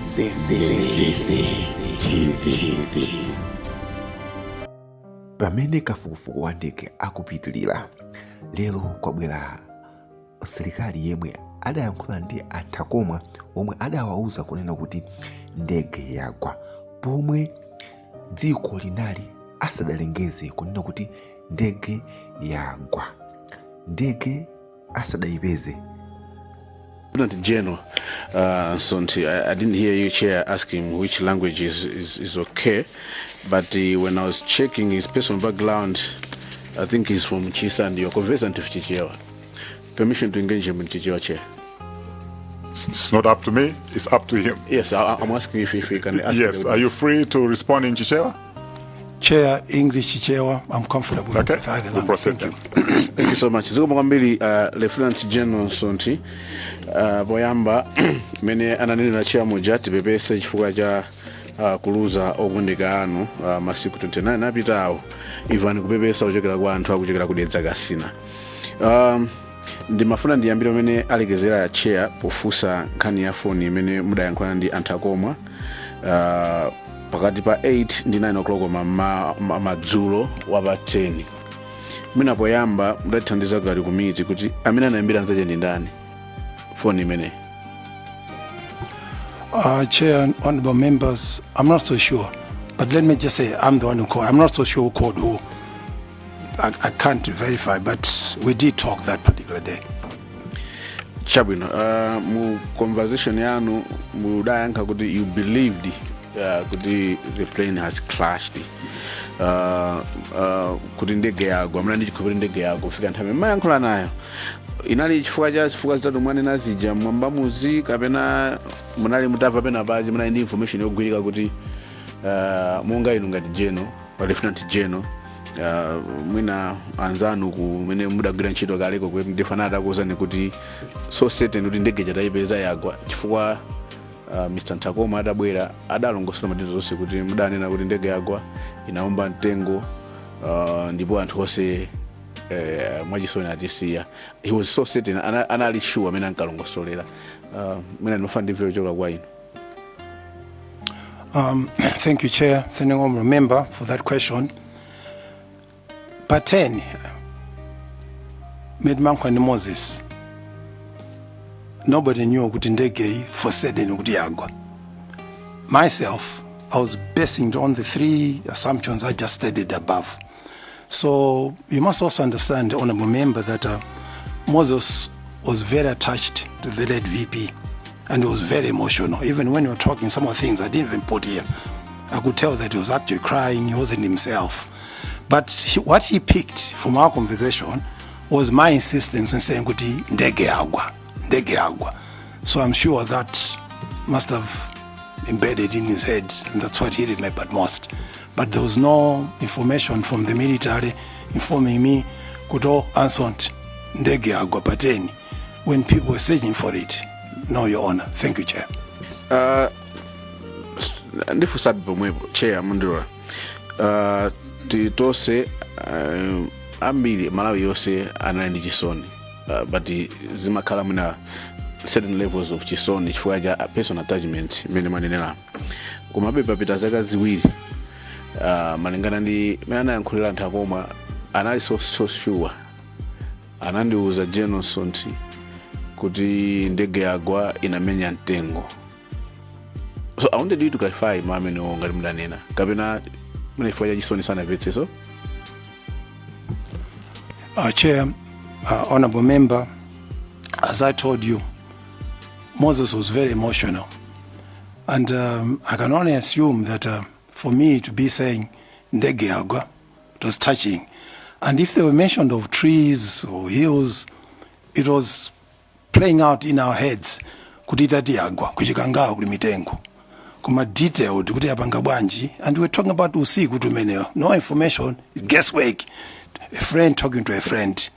TV. Pamene kafukufuku wa ndege akupitilira, lero kwabwera Nsilikali yemwe adayankhula ndi anthu omwe adawauza kunena kuti ndege yagwa, pomwe dziko linali asadalengeze kunena kuti ndege yagwa, ndege asadayipeze. Lieutenant General Sonti, I didn't hear you, Chair, asking which language is okay, but when I was checking his personal background, I think he's from Chisa and you're conversant with Chichewa. Permission to engage him in Chichewa, Chair. It's not up to me, it's up to him. Yes, I'm asking if he can ask. Yes, are you free to respond in Chichewa? Chair, English Chichewa, I'm comfortable with either language. Thank you. Thank you so much. Ziko mwambili Lieutenant General Sonti boyamba mene ananena chia moja tibebesa chifukwa cha kuluza ogundika anu masiku 29 apitawo even kubebesa ochokera kwa anthu akuchokera kudetsa kasina. Ndimafuna ndiyambira mene alekezera ya chair pofusa nkhani ya phone imene mudayankhula ndi anthu akomwa pakati pa 8 ndi 9 o'clock madzulo wapa 10. Mina poyamba mudathandiza kali kumiti kuti amene anayambira nzache ndi ndani phone imene. Chair and honorable members, I'm not so sure, but let me just say I'm the one who called. I'm not so sure who called who. I can't verify, but we did talk that particular day. Chabwino, mu conversation yanu mudayanka kuti you believed kuti the plane has crashed. Kuti ndege yagwa, mlandi chikupiri ndege yagwa kufika nthawi mayankhula nayo. Inali chifukwa zitatu mwane nazija mwamba muzi kapena munali mutava pena baji munali ndi information yogwirika kuti monga inu ngati General, Lieutenant General, mwina anzanu kumene mudagwira ntchito kaleko kuti ndifanata kuwuzani kuti so certain kuti ndege jatayipeza yagwa chifukwa Mr. Ntakoma adabwera adalongosola madinzo zonse kuti mudanena kuti ndege yagwa inaomba mtengo ndipo anthu onse mwachisoni atisiya. He was so certain anali sure amene ankalongosolera. Mwina ndimafuna ndimve choka kwa inu. Thank you, Chair. Thank you, honorable member, for that question. Pateni, Medmanko and Moses, nobody knew kuti ndege for certain kuti yagwa. Myself, I was basing on the 3 assumptions I just stated above. So you must also understand, honorable member, that Moses was very attached to the late VP and he was very emotional. Even when we were talking some of the things I didn't even put here, I could tell that he was actually crying, he wasn't himself. But what he picked from our conversation was my insistence in saying, Ndege Yagwa, Ndege Yagwa. So I'm sure that must have embedded in his head, and that's what he remembered most. But there was no information from the military informing me, Kudo answered Ndege Yagwa Pateni, when people were searching for it. No, Your Honor. Thank you, Chair. Ndifu sabi pomwepo, Chair Mundura. Titose ambiri Malawi yose anali chisoni, but zimakhala muna certain levels of chisoni chifukwa cha personal attachment imene manenera. Kumabe papita zaka ziwiri malingana ndi mene anayankhulira anthu akoma anali so sure anandiuza General Sonti kuti ndege yagwa inamenya mtengo. So I wanted you to clarify mamene ngati mudanena kapena mune chifukwa cha chisoni sana vetse so. Chair, honorable member, as I told you, Moses was very emotional. And I can only assume that for me to be saying Ndege Yagwa, it was touching. And if they were mentioned of trees or hills, it was playing out in our heads. Kudita Yagwa, kuchikanga kulimitengo. Kuma detailed, kuti yapanga bwanji. And we're talking about usiku tumeneo. No information, guesswork. A friend talking to a friend.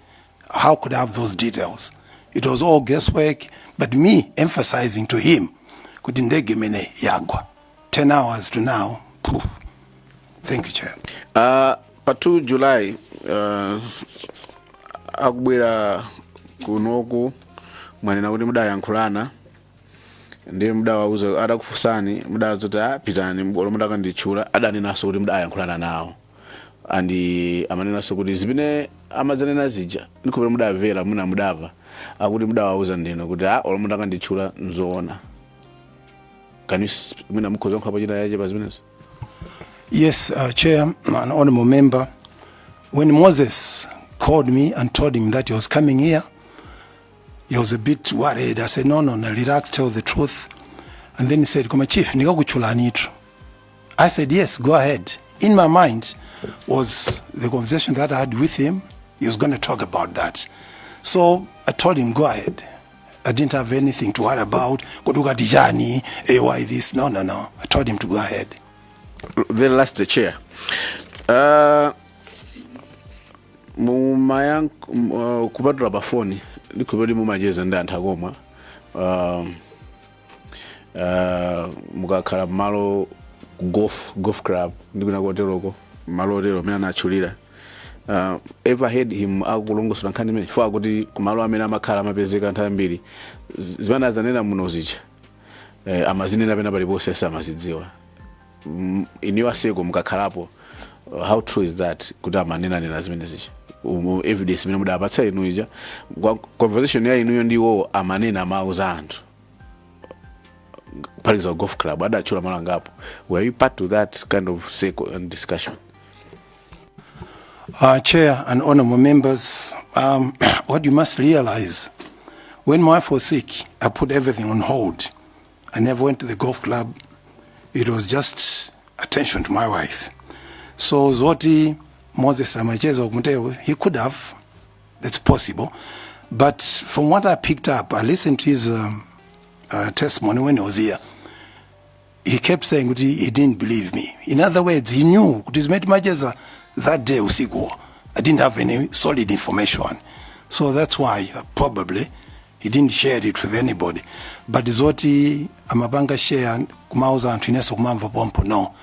How could I have those details? It was all guesswork, but me emphasizing to him, kuti ndege mene yagwa. 10 hours to now. Thank you, Chair. Pa 2 July, akubwera kunoku mwanena kuti mudayankhulana ndiye mudawauza adakufunsani mudazoti pitani olo mudakanditchula adanenaso kuti mudayankhulana nawo andi amanenaso kuti zimene amazanena zija ndikupera mudamvera muna mudava akuti mudawauza ndino kuti olo mudakanditchula nzoona. Can you mwina mukhoza nkhapo china yache pa zimenezo? Yes, Chair, an honorable member. When Moses called me and told him that he was coming here, he was a bit worried. I said, no, relax, tell the truth. And then he said, Koma Chief, nikakuchula nitro. I said, yes, go ahead. In my mind was the conversation that I had with him. He was going to talk about that. So I told him, go ahead. I didn't have anything to worry about. Koduka dijani, why this? No. I told him to go ahead. The last chair. Kupatula bafoni ndikupeti mumajeza ndi anthu akomwe mukakhala malo golf club ndikuna koteroko malo otero amene anatchulira ever heard him akulongosola nkhani imene chifukwa kuti kumalo amene amakhala amapezeka nthawi ambiri zimene azanena muno zija amazinena pena paliponse samazidziwa. In your sake mukakhalapo, how true is that kuti amanena zimene zija evidence imene mudapatsa inu ija conversation ya inuyo ndiwo amanena mawu za anthu paliza golf club adatchula malo angapo? Were you part of that kind of circle and discussion? Chair and honorable members, what you must realize, when my wife was sick, I put everything on hold. I never went to the golf club. It was just attention to my wife. So Zoti Moses Amacheza Okumtewe, he could have, that's possible. But from what I picked up, I listened to his testimony when he was here. He kept saying that he didn't believe me. In other words, he knew that day usiku. I didn't have any solid information. So that's why probably he didn't share it with anybody. But Zoti Amabanga share kumauza antuneso kumamva pompo, no.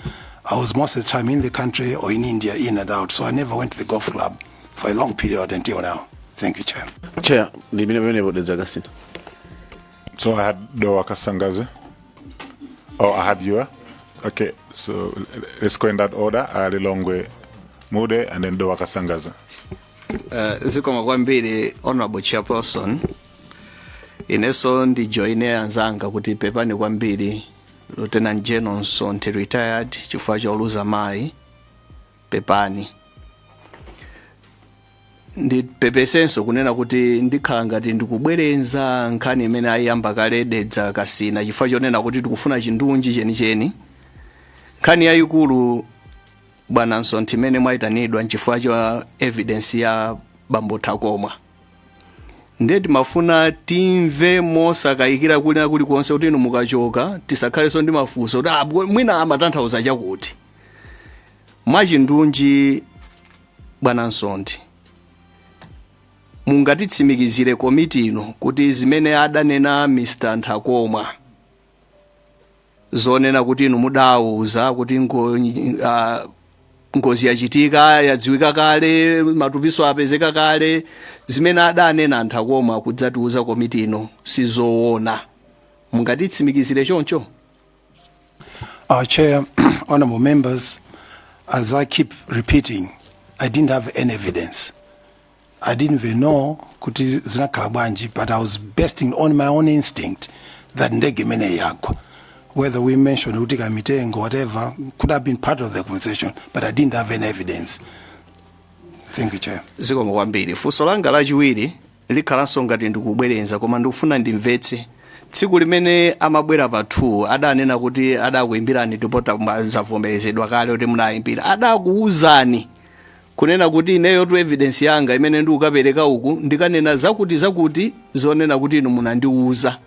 I was most of the time in the country or in India, in and out. So I never went to the golf club for a long period until now. Thank you, Chair. Chair, the So I had Doa Kasangaze. Oh, I had you. Okay, so let's go in that order. Alilongwe Mude and then Doa Kasangaze. Zikoma kwambiri honorable chairperson. Ineso ndi joine anzanga kuti pepani kwambiri Lieutenant General Sonte retired chifukwa choluza mai pepani. Ndi pepesenso kunena kuti ndikhala ngati ndikubwerenza nkhani imene ayamba kale dedza kasina chifukwa chonena kuti tikufuna chindunji chenicheni. Nkhani yayikulu bwana Nsonti imene mwayitanidwa nchifukwa cha evidence ya bambo Takoma. Ndeti mafuna timve mosakayikira kulina kuli konse kuti inu mukachoka tisakhaleso ndi mafunso kuti mwina amatanthauza chakuti. Mwachindunji bwana Nsonti mungatitsimikizire komiti ino kuti zimene adanena Mr. Ntakoma zonena kuti inu mudauza kuti ngozi yachitika yadziwika kale matupiso apezeka kale zimene adanena Ntakoma kudzatiuza komiti ino sizoona mungatitsimikizire choncho? Chair, honorable members, as I keep repeating, I didn't have any evidence. I didn't even know kuti zinakhala bwanji, but I was basing on my own instinct that Ndege mene Yagwa. Whether we mentioned Utika Mitengo or whatever could have been part of the conversation, but I didn't have any evidence. Thank you, Chair. Zikoma kwambiri. Funso langa lachiwiri likhalanso ngati ndikubwerenza koma ndikufuna ndimvetse. Tsiku limene amabwera pa 2 adanena kuti adakuimbirani tipota zavomerezedwa kale kuti munayimbira. Adakuuzani kunena kuti ineyo tu evidence yanga imene ndikukapereka uku ndikanena zakuti zonena kuti inu munandiuza.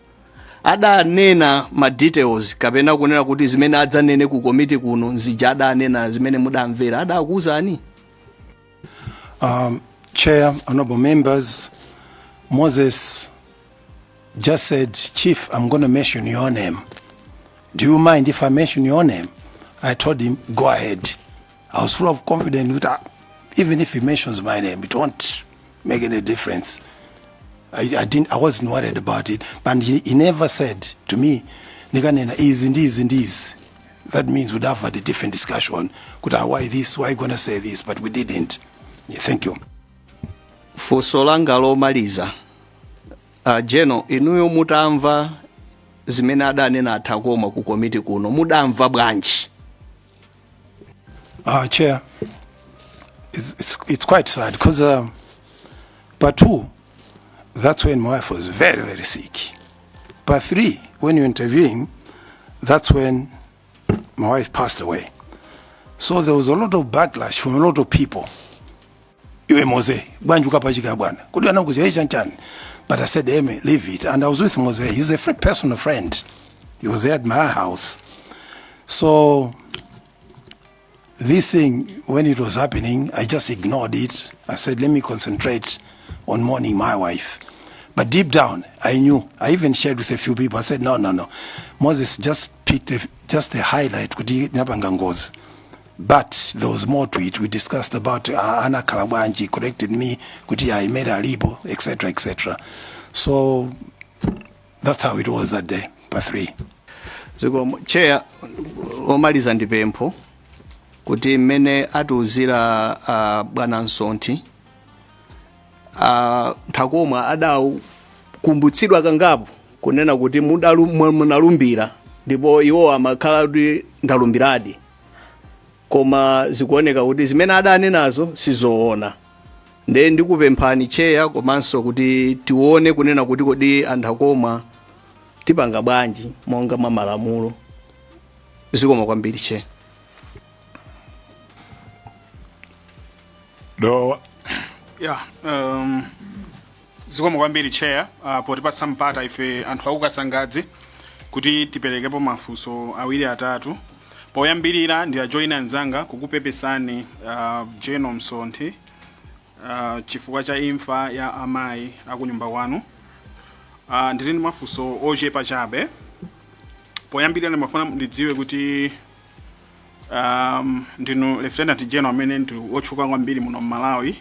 Adanena ma details kapena kunena kuti zimene adzanene ku komiti kuno nzija adanena zimene mudamvera adakuuzani? Chair, honorable members, Moses just said, Chief, I'm going to mention your name. Do you mind if I mention your name? I told him, go ahead. I was full of confidence that even if he mentions my name, it won't make any difference. I wasn't worried about it, but he never said to me nikanena is and is and is. That means we'd have had a different discussion. Could I, why this? Why gonna say this? But we didn't. Yeah, thank you. Funso langa lomaliza. Jeno, inuyo mutamva zimene adanena atakoma ku komiti kuno. Mudamva bwanji? Chair, it's quite sad because part 2, that's when my wife was very, very sick. Part 3, when you're interviewing, that's when my wife passed away. So there was a lot of backlash from a lot of people. Iwe Mose, banjuka pachika bwana. Kudi anakuzi chan. But I said, Yemwe, leave it. And I was with Mose. He's a personal friend. He was there at my house. So this thing, when it was happening, I just ignored it. I said, let me concentrate on mourning my wife. But deep down, I knew. I even shared with a few people. I said, no. Moses just picked just a highlight. But there was more to it. We discussed about Anna Kalabwanji corrected me. I made a libo, etc., etc. So that's how it was that day, part 3. So, Chair, omaliza ndipempho kuti mmene atiuzira bwana Nsonti Ntakoma adakumbutsidwa kangapo kunena kuti munalumbira ndipo iwo amakhala kuti ndalumbiradi koma zikuoneka kuti zimene adanenazo sizoona. Nde ndikupemphani Chair komanso kuti tione kunena kuti kodi Ntakoma tipanga bwanji monga malamulo. Zikoma kwambiri Chair. Zikoma kwambiri Chair, potipatsa mpata ife anthu akukasangadzi kuti tiperekepo mafunso awiri atatu. Poyambirira ndi ajoina nzanga kukupepesani Jeno Msonthi chifukwa cha imfa ya amayi akunyumba kwanu. Ndili ndi mafunso ochepa chabe. Poyambirira ndimafuna ndidziwe kuti ndinu Lieutenant General amene ndi otchuka kwambiri muno Malawi.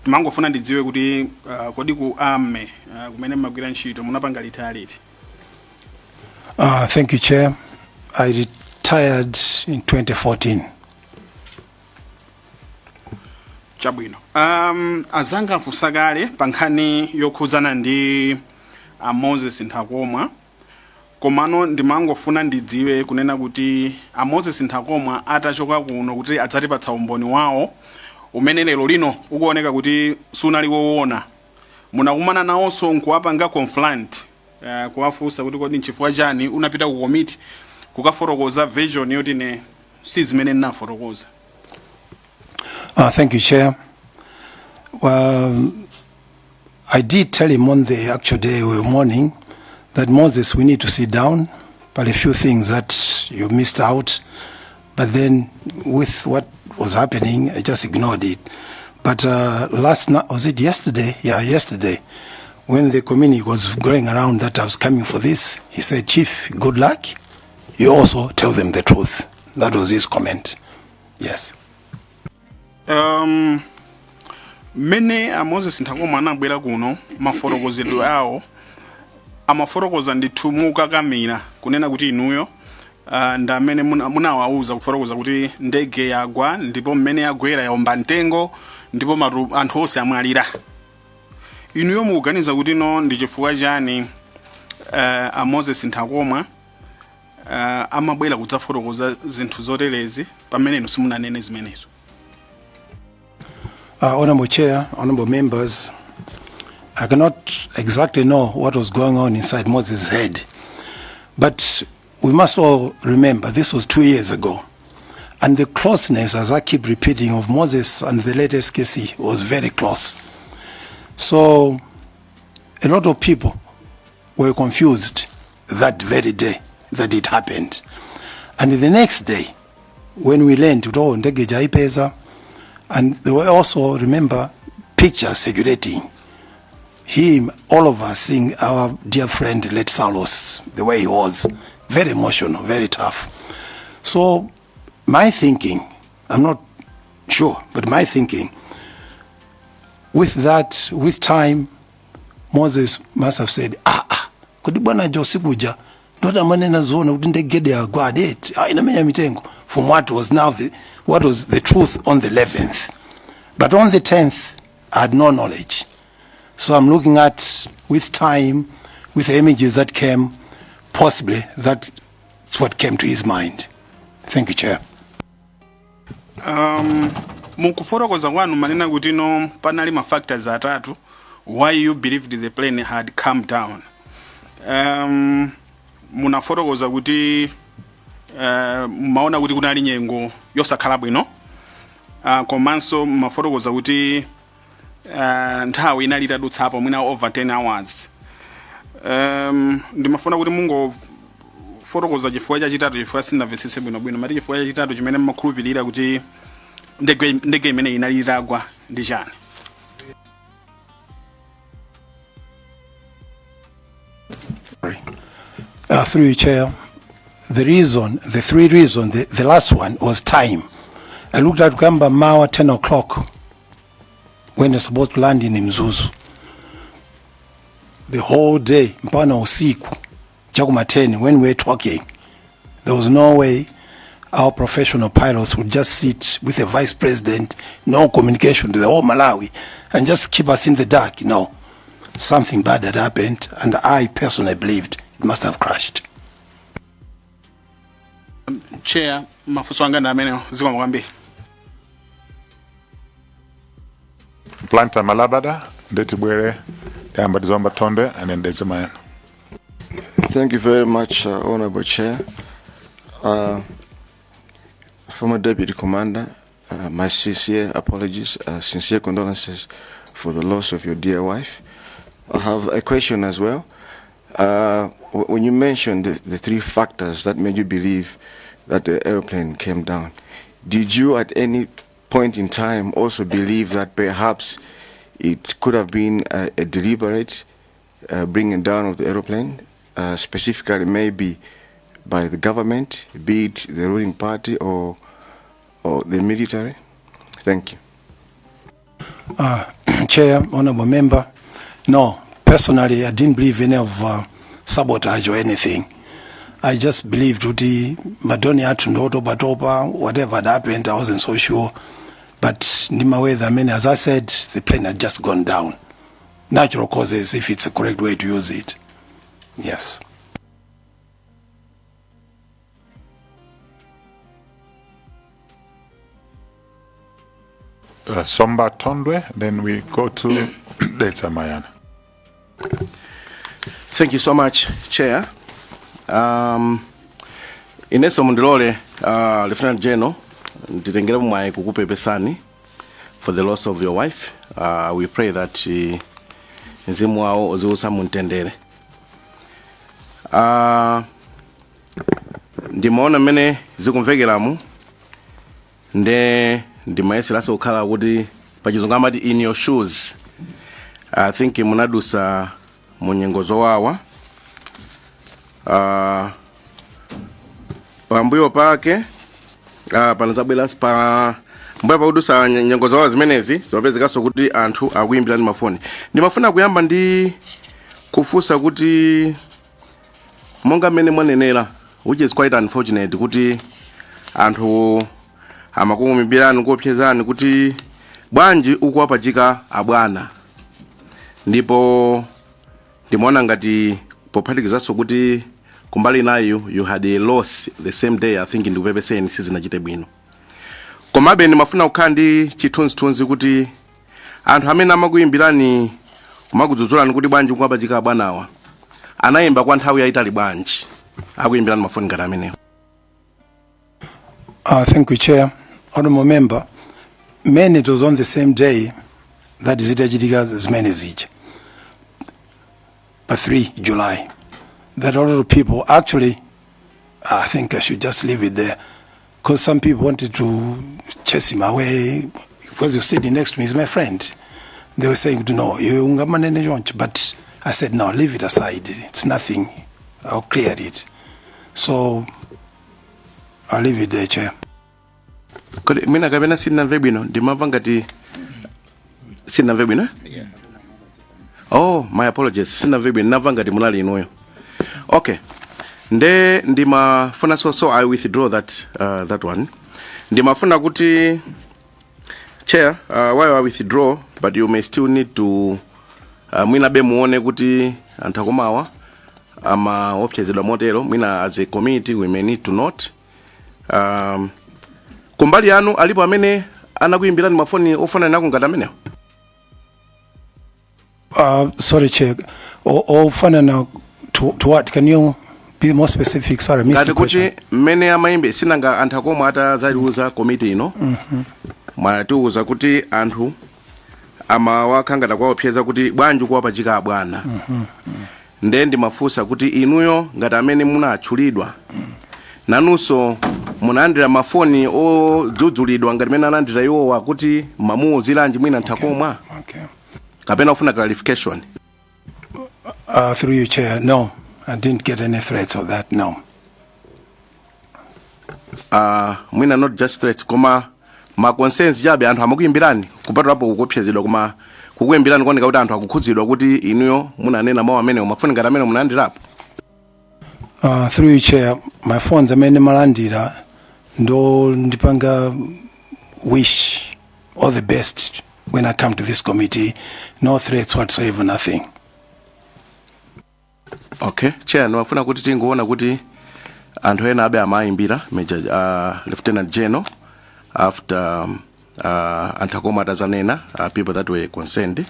Timangofuna ndidziwe kuti kodi ku ame kumene mmagwira ntchito munapanga litaliti. Thank you, Chair. I retired in 2014. Chabwino. Azanga afusakale pankhani yokhuzana ndi Moses Ntakoma. Komano ndimangofuna ndidziwe kunena kuti Moses Ntakoma atachoka kuno kuti adzatipatsa umboni wawo umene lero lino ukuoneka kuti sunali woona. Munakumana nawonso nkuwapanga confront kuwafunsa kuti kodi nchifukwa chani unapita ku committee kukaforokoza version yoti ne si zimene ndinaforokoza. Thank you, Chair. Well, I did tell him on the actual day we were mourning that Moses, we need to sit down, but a few things that you missed out. But then with what was happening, I just ignored it. But last night, was it yesterday? Yeah, yesterday, when the community was going around that I was coming for this, he said, Chief, good luck. You also tell them the truth. That was his comment. Yes. Mene Moses Ntakoma anabwera kuno maforokozedwe awo amaforokoza ndithu mukakamira kunena kuti inuyo ndamene munawauza kuforokoza kuti ndege yagwa ndipo mmene yagwera yaomba mtengo ndipo anthu onse amwalira. Inuyo mukuganiza kuti no ndi chifukwa chani Moses Ntakoma amabwera kudzaforokoza zinthu zoterezi pamene inu simunanene zimenezo? Honorable Chair, honorable members, I cannot exactly know what was going on inside Moses' head, but we must all remember this was 2 years ago, and the closeness, as I keep repeating, of Moses and the late SKC was very close. So a lot of people were confused that very day that it happened, and the next day when we learned Ndege jaipeza. And there were also, remember, pictures circulating. Him, all of us seeing our dear friend, late Salos, the way he was. Very emotional, very tough. So my thinking, I'm not sure, but my thinking, with that, with time, Moses must have said, kudi bwana Josikuja, Ndoda manena zona kuti Ndege Yagwa adeti. Inamenya mitengo from what was the truth on the 11th. But on the 10th, I had no knowledge. So I'm looking at, with time, with the images that came, possibly that's what came to his mind. Thank you, Chair. Mukufotokoza kwanu manena kuti no panali ma factors atatu why you believed the plane had come down. Munafotokoza kuti maona kuti kunali nyengo yosakhala bwino. Komanso mafotokoza kuti nthawi inali itadutsapo mwina over 10 hours. Ndimafuna kuti mungo fotokoza chifukwa chachitatu chifukwa sindamvetsetse bwino mati chifukwa chachitatu chimene mmakhulupirira kuti ndege imene inali itagwa ndi chani. Through you, Chair, the three reasons, the last one was time. I looked at Gamba Mawa 10 o'clock when they're supposed to land in Mzuzu. The whole day, mpana usiku, Chakuma 10, when we were talking, there was no way our professional pilots would just sit with the vice president, no communication to the whole Malawi, and just keep us in the dark. No, something bad had happened, and I personally believed it must have crashed. Chair, mafuso anga na amene ziko mwambi. Planta Malabada, Ndetibwere, Dambadzomba Tonde, and then Dezimayan. Thank you very much, Honorable Chair. Former Deputy Commander, my sincere apologies, sincere condolences for the loss of your dear wife. I have a question as well. When you mentioned the three factors that made you believe that the airplane came down, did you at any point in time also believe that perhaps it could have been a deliberate bringing down of the airplane, specifically maybe by the government, be it the ruling party or the military? Thank you. Chair, Honorable Member, no, personally I didn't believe any of sabotage or anything. I just believed Kuti Madoni had to know Toba, whatever had happened, I wasn't so sure. But Nimaweda, I mean, as I said, the plane had just gone down. Natural causes, if it's a correct way to use it. Yes. Somba Tondwe, then we go to Data Mayana. Thank you so much, Chair. Ineso Mundilole, Lieutenant General, nditengera mwayi kukupepesani for the loss of your wife. We pray that mzimu wao uziusa muntendere. Ndimaona mene zikumvekeramu ndimayeseraso kukhala kuti pachizungu amati in your shoes. I think munadusa munyengo zowawa. Pambuyo pake panazabwera pa mbuyo pakudusa nyengo zowawa zimenezi zopezekaso kuti anthu akuyimbirani mafoni. Ndimafuna kuyamba ndi kufusa kuti monga mene mwanenera, which is quite unfortunate, kuti anthu amakuyimbirani kuopsezani kuti bwanji ukuwapachika abwana. Ndipo ndimaona ngati pophatikizaso kuti kumbali nayo you had a loss the same day. I think ndikupepeseni sizinachite bwino. Komabe ndimafuna kukhala ndi chithunzithunzi kuti anthu amene amakuyimbirani kumakudzudzulani kuti bwanji ukuwapachika abwanawa anayimba kwa nthawi yayitali bwanji akuyimbirani mafoni ngati amenewo. Thank you, Chair. Honorable Member, it was on the same day that is as many as each. But 3 July. That a lot of people actually, I think I should just leave it there, because some people wanted to chase him away because he was sitting next to me. He's my friend. They were saying, no, but I said, no, leave it aside. It's nothing. I'll clear it. So I'll leave it there, Chair. Mina kabena sina vebino ndimava ngati sina vebino. Oh, my apologies. Sina vebino nava ngati munali inuyo. Okay. nde ndimafuna so I withdraw that one. Ndimafuna kuti chair, while I withdraw, but you may still need to mwina be muone kuti antakomawa ama opchezedwa motero mwina as a committee we may need to note kumbali yanu alipo amene anakuyimbirani mafoni ofana nako ngati amenewo. Sorry, Chair. Ofana na to what? Can you be more specific? Sorry, Mr. Kati kuti mene amaimbe sinanga antakoma atazaliuza committee ino. Mwatiuza kuti anthu ama wakangata kwa opyeza kuti bwanju kwa pachika bwana. Nde ndimafusa kuti inuyo ngati amene munatchulidwa. Nanuso munaandira mafoni odzudzulidwa ngati mene anaandira iwowa kuti mamuuziranji mwina ntakomwa. Okay. Kapena ufuna clarification. Through you, Chair. No, I didn't get any threats of that. No. Mwina not just threats koma ma concerns jabe anthu amakuyimbirani kupatula hapo kukopyezedwa koma kukuyimbirani kuoneka kuti anthu akukhudzidwa kuti inuyo munanena mawu amene umafuni ngati amene munaandirapo. Through you, Chair, my phones amene malandira ndo ndipanga wish all the best when I come to this committee. No threats whatsoever, nothing. Okay, Chair, nwafuna kuti tingoona kuti anthu ena abe amayimbira Major Lieutenant General after antakoma Adanena, people that were concerned.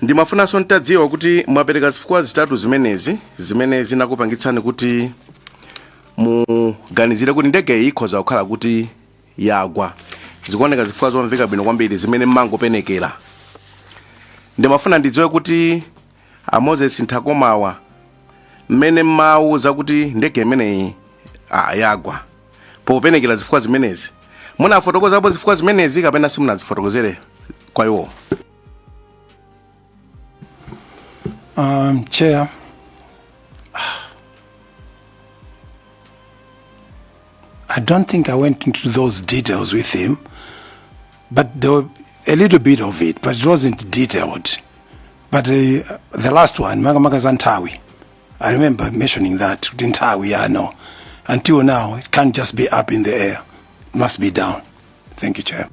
Ndimafuna so ntadziwa kuti mwapereka zifukwa zitatu zimenezi nakupangitsani kuti muganizire kuti ndege ikhoza kukhala kuti yagwa. Zikuoneka zifukwa zomveka bwino kwambiri zimene mmangopenekera. Ndimafuna ndidziwe kuti Moses ntakomawa mmene mmauza kuti ndege imeneyi yagwa popenekera zifukwa zimenezi munafotokozapo zifukwa zimenezi kapena simunazifotokozere kwa iwo. Chair, I don't think I went into those details with him, but there were a little bit of it, but it wasn't detailed. But the last one, Zantawi, I remember mentioning that. Ntawi, I know. Until now, it can't just be up in the air. It must be down. Thank you, Chair.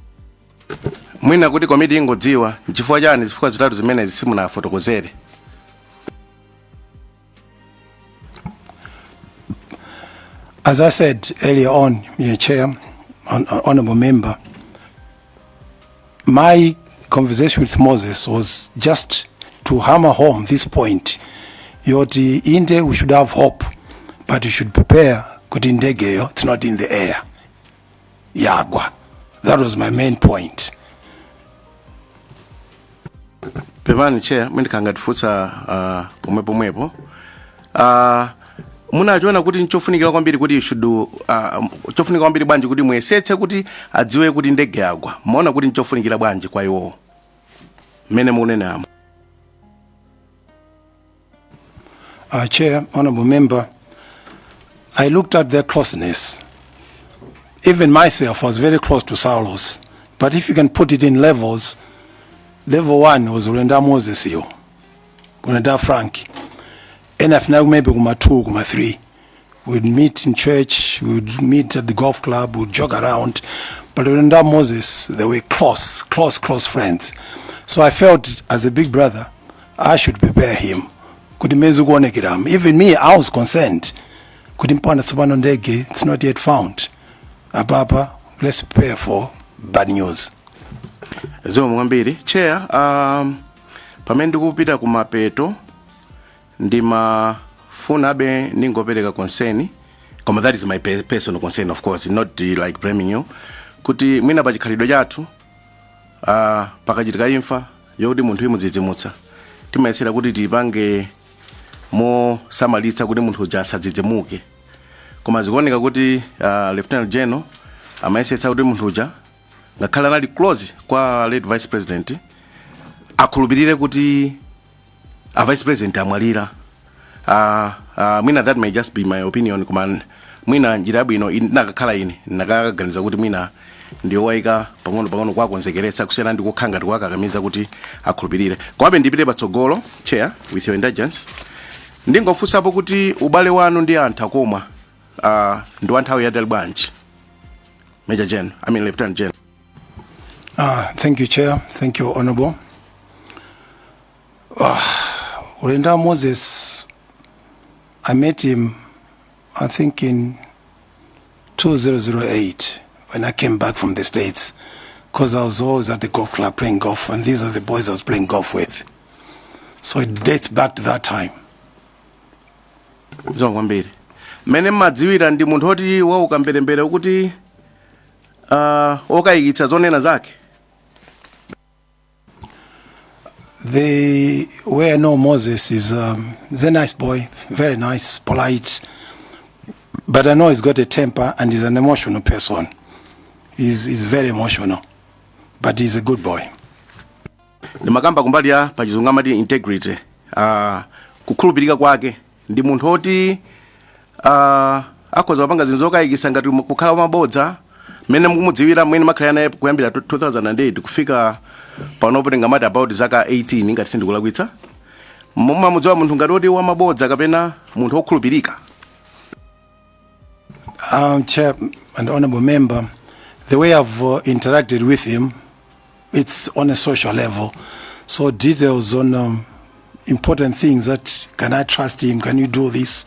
Mwina kuti committee ingodziwa chifukwa chani zifukwa zitatu zimenezi simunafotokozere. As I said earlier on, Chair, honorable member, my conversation with Moses was just to hammer home this point. Yoti inde, we should have hope, but we should prepare. Kuti Ndege, it's not in the air. Yagwa. That was my main point. Pemani Chair, mimi kangatifusa pomwepo. Munachiona kuti nchofunikira kwambiri kuti chofunikira kwambiri bwanji kuti mwesetse kuti adziwe kuti ndege yagwa. Muona kuti nchofunikira bwanji kwa iwo. Mene munena. Chair, honorable member, I looked at their closeness. Even myself was very close to Saulos. But if you can put it in levels, level 1 was Urenda Moses, Urenda Frank. And if now maybe Guma 2, Guma 3. We'd meet in church, we'd meet at the golf club, we'd jog around. But Urenda Moses, they were close friends. So I felt as a big brother, I should prepare him. Even me, I was concerned. It's not yet found. Ababa, let's prepare for bad news. Zo mwambiri. Chair, pamene ndikupita kumapeto ndimafuna abe ningopereka concern. Koma that is my personal concern, of course, not like blaming you. Kuti mwina pachikhalidwe chathu pakachitika imfa yoti munthu imudzidzimutsa. Timayesera kuti tipange mo samalitsa kuti munthu uja asadzidzimuke. Koma zikuoneka kuti Lieutenant General amayesetsa kuti munthu uja ngakhala nali close kwa late Vice President akhulupirire kuti Vice President amwalira. Mwina that may just be my opinion, koma mwina njira bwino nakakhala ine nakaganiza kuti mwina ndiyo waika pang'ono kwakonzekeretsa kusiyana ndi kukhanga tikwakakamiza kuti akhulupirire. Komabe ndipite patsogolo, Chair, with your indulgence. ndingofunsapo kuti ubale wanu ndi anthu akoma ndi wa nthawi yatali bwanji? Major General, I mean Lieutenant General. Thank you, Chair. Thank you, Honorable. Ulenda Moses, I met him, I think in 2008 when I came back from the States, because I was always at the golf club playing golf, and these are the boys I was playing golf with. So it dates back to that time. Zongwambiri. Mene madziwira ndi munthu oti wauka mbelembele kuti okayikitsa zonena zake. The way I know Moses is he's a nice boy, very nice, polite, but I know he's got a temper and he's an emotional person. He's very emotional, but he's a good boy. Ndimakamba kumbali ya pachizungu amati integrity, kukhulupirika kwake ndi munthu oti akhoza kupanga zinthu zokayikitsa ngati kukhala mabodza mene mukumudziwira mwene makhala naye kuyambira 2008 kufika panopo tingamati about zaka 18 ngati sindikulakwitsa. Mumamudziwa munthu ngati oti wamabodza kapena munthu wokhulupirika? Chair and honorable member, the way I've interacted with him, it's on a social level. So details on important things that, can I trust him, can you do this,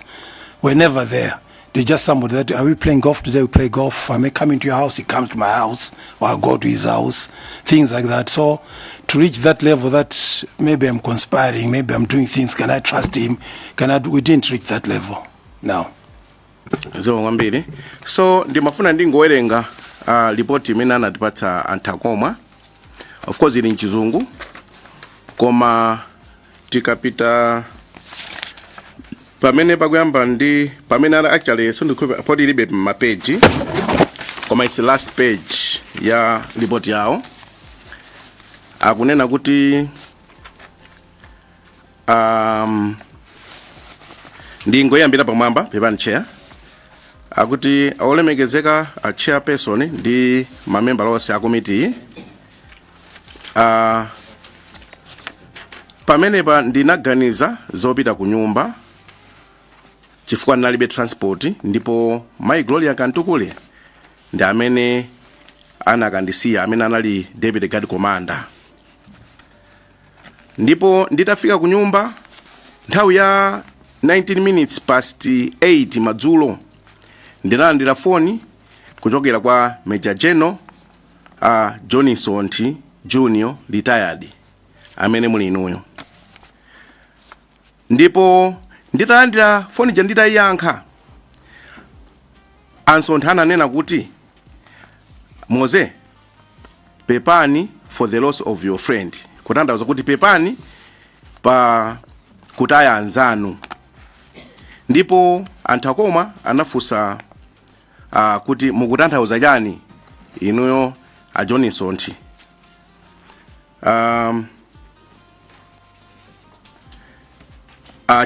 we're never there. They're just somebody that, are we playing golf today? We play golf. I may come into your house, he comes to my house, or I go to his house, things like that. So to reach that level that maybe I'm conspiring, maybe I'm doing things, can I trust him? We didn't reach that level now. Zongwambiri. So ndimafuna ndingowerenga report imene anatipatsa anthu akoma. Of course ili mchizungu. Koma tikapita pamene pakuyamba ndi pamene actually so ndikhope poti ilibe mapeji. Koma it's the last page ya report yawo. Akunena kuti ndingoyambira pamwamba pepani chair. Akuti olemekezeka a chairperson ndi mamemba onse a committee pamenepa ndinaganiza zopita ku nyumba chifukwa ndinalibe transport ndipo my Gloria Kantukule ndi amene anakandisiya amene anali deputy guard commander. Ndipo nditafika ku nyumba nthawi ya 19 minutes past 8 madzulo ndinalandira phone kuchokera kwa Major General Johnson Junior retired amene muli inuyo. Ndipo nditalandira phone nditayiyankha Ansontha ananena kuti Moze pepani for the loss of your friend. Kutanthauza kuti pepani pa kutaya anzanu. Ndipo anthu akoma anafunsa kuti mukutanthauza chani inuyo a Johnson.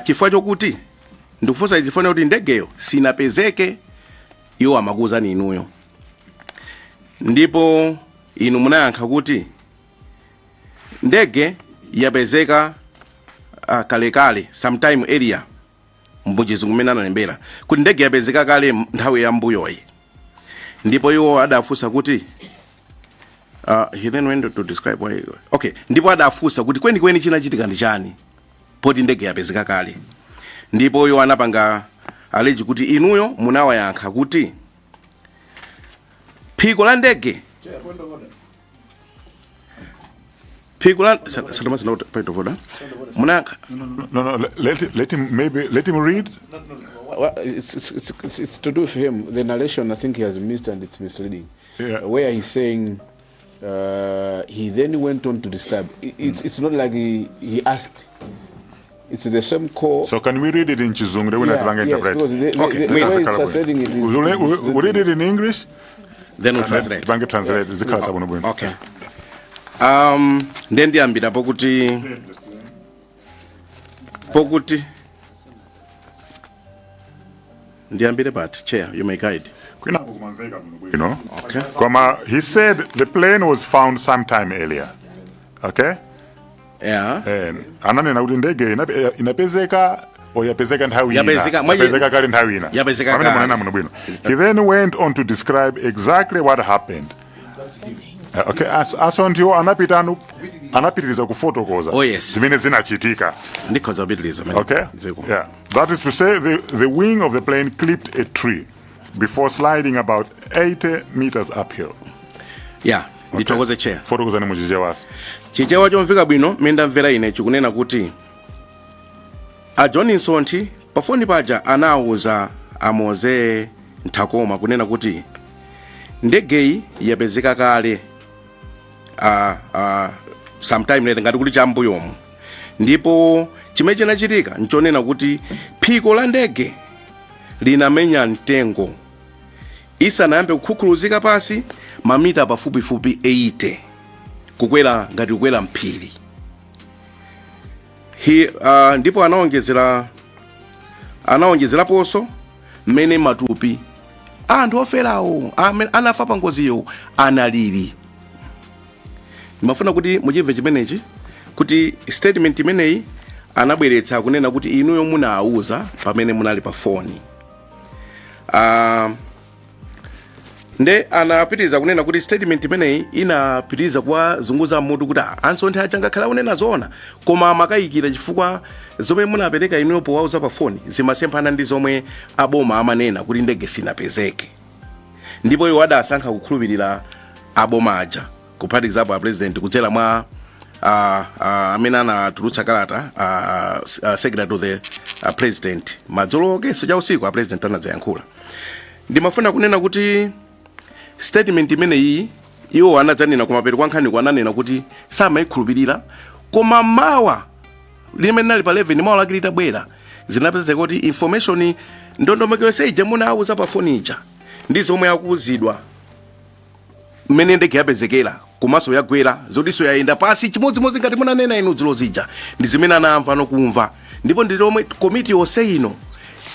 Chifukwa chokuti ndikufunsa izifunsa kuti ndegeyo sinapezeke iwo amakuwuzani inuyo. Ndipo inu munayankha kuti ndege yapezeka kalekale sometime area mbuchizungu mmene analembera kuti ndege yapezeka kale nthawi ya mbuyoyi. Ndipo iwo adafunsa kuti he then went to describe why. Okay, ndipo adafunsa kuti kweni chinachitika ndi chani poti ndege yapezeka kale. Ndipo iwo anapanga aleji kuti inuyo munawayankha kuti phiko la ndege point of order. No, let him read. Well, it's to do with him. The narration, I think he has missed and it's misleading. Yeah. Where he's saying he then went on to describe. It's not like he asked. It's the same core. So can we read it in Chizungu? Yes, because okay. The way it's translating it is... We read it in English? Then we'll translate. Okay. Then ndiambira pokuti ndiambire but chair you may guide. You know? Okay. He said the plane was found sometime earlier. Okay? Yeah. Ananena kuti ndege inapezeka or yapezeka nthawi Yapezeka, ina yapezeka kale nthawi ina Yapezeka Pamene kale. munena muno bwino. He then went on to describe exactly what happened. Okay, asontiwo anapitiriza kufotokoza Oh, yes. zimene zinachitika. Ndikhoza kupitiliza. Okay? Yeah. That is to say, the wing of the plane clipped a tree before sliding about 80 meters uphill. Yeah, nditokoze chair. Fotokoza ni muchichewaso. Chichewa chomveka bwino mendamvera ine chikunena kuti a Johnson pafoni paja anawuza amoze ntakoma kunena kuti ndegeyi yapezeka kale sometime later ngati kuti chambuyomu ndipo chimene chinachitika nchonena kuti phiko la ndege linamenya mtengo isanayambe kukhukhuluzika pasi mamita pafupifupi 80 kukwera ngati kukwera mphiri. Ndipo anaongezeraponso mmene matupi anthu oferawo anafa pa ngoziyo analili. Ndimafuna kuti muchimve chimenechi kuti statement imeneyi anabweretsa kunena kuti inuyo munawuza pamene munali pa foni. Nde anapitiriza kunena kuti statement imeneyi inapitiriza kwa zunguza mutu kuti ansonthe achangakhala unena zona koma makayikira chifukwa zomwe munapereka inuyo powauza pa foni zimasemphana ndi zomwe aboma amanena kuti ndege sinapezeke. Ndipo iwo adasankha kukhulupirira aboma aja kuphatikizapo a president kudzera mwa amene anatulutsa kalata secretary to the president madzulo keso cha usiku a president anadzayankhula. Ndimafuna kunena kuti statement imeneyi iwo anadzanena kumapeto kwa nkhani ananena kuti samayikhulupirira koma mawa limene nali pa 11 mawa lake litabwera zinapezeka kuti information ndondomeko yonse ija munawuza pa foni ija ndi zomwe akuwuzidwa mmene ndege yapezekera komanso yagwera zodiso yayenda pasi chimodzimodzi ngati munanena inu dzulo zija ndi zimene anamva nokumva ndipo ndi lomwe komiti yonse ino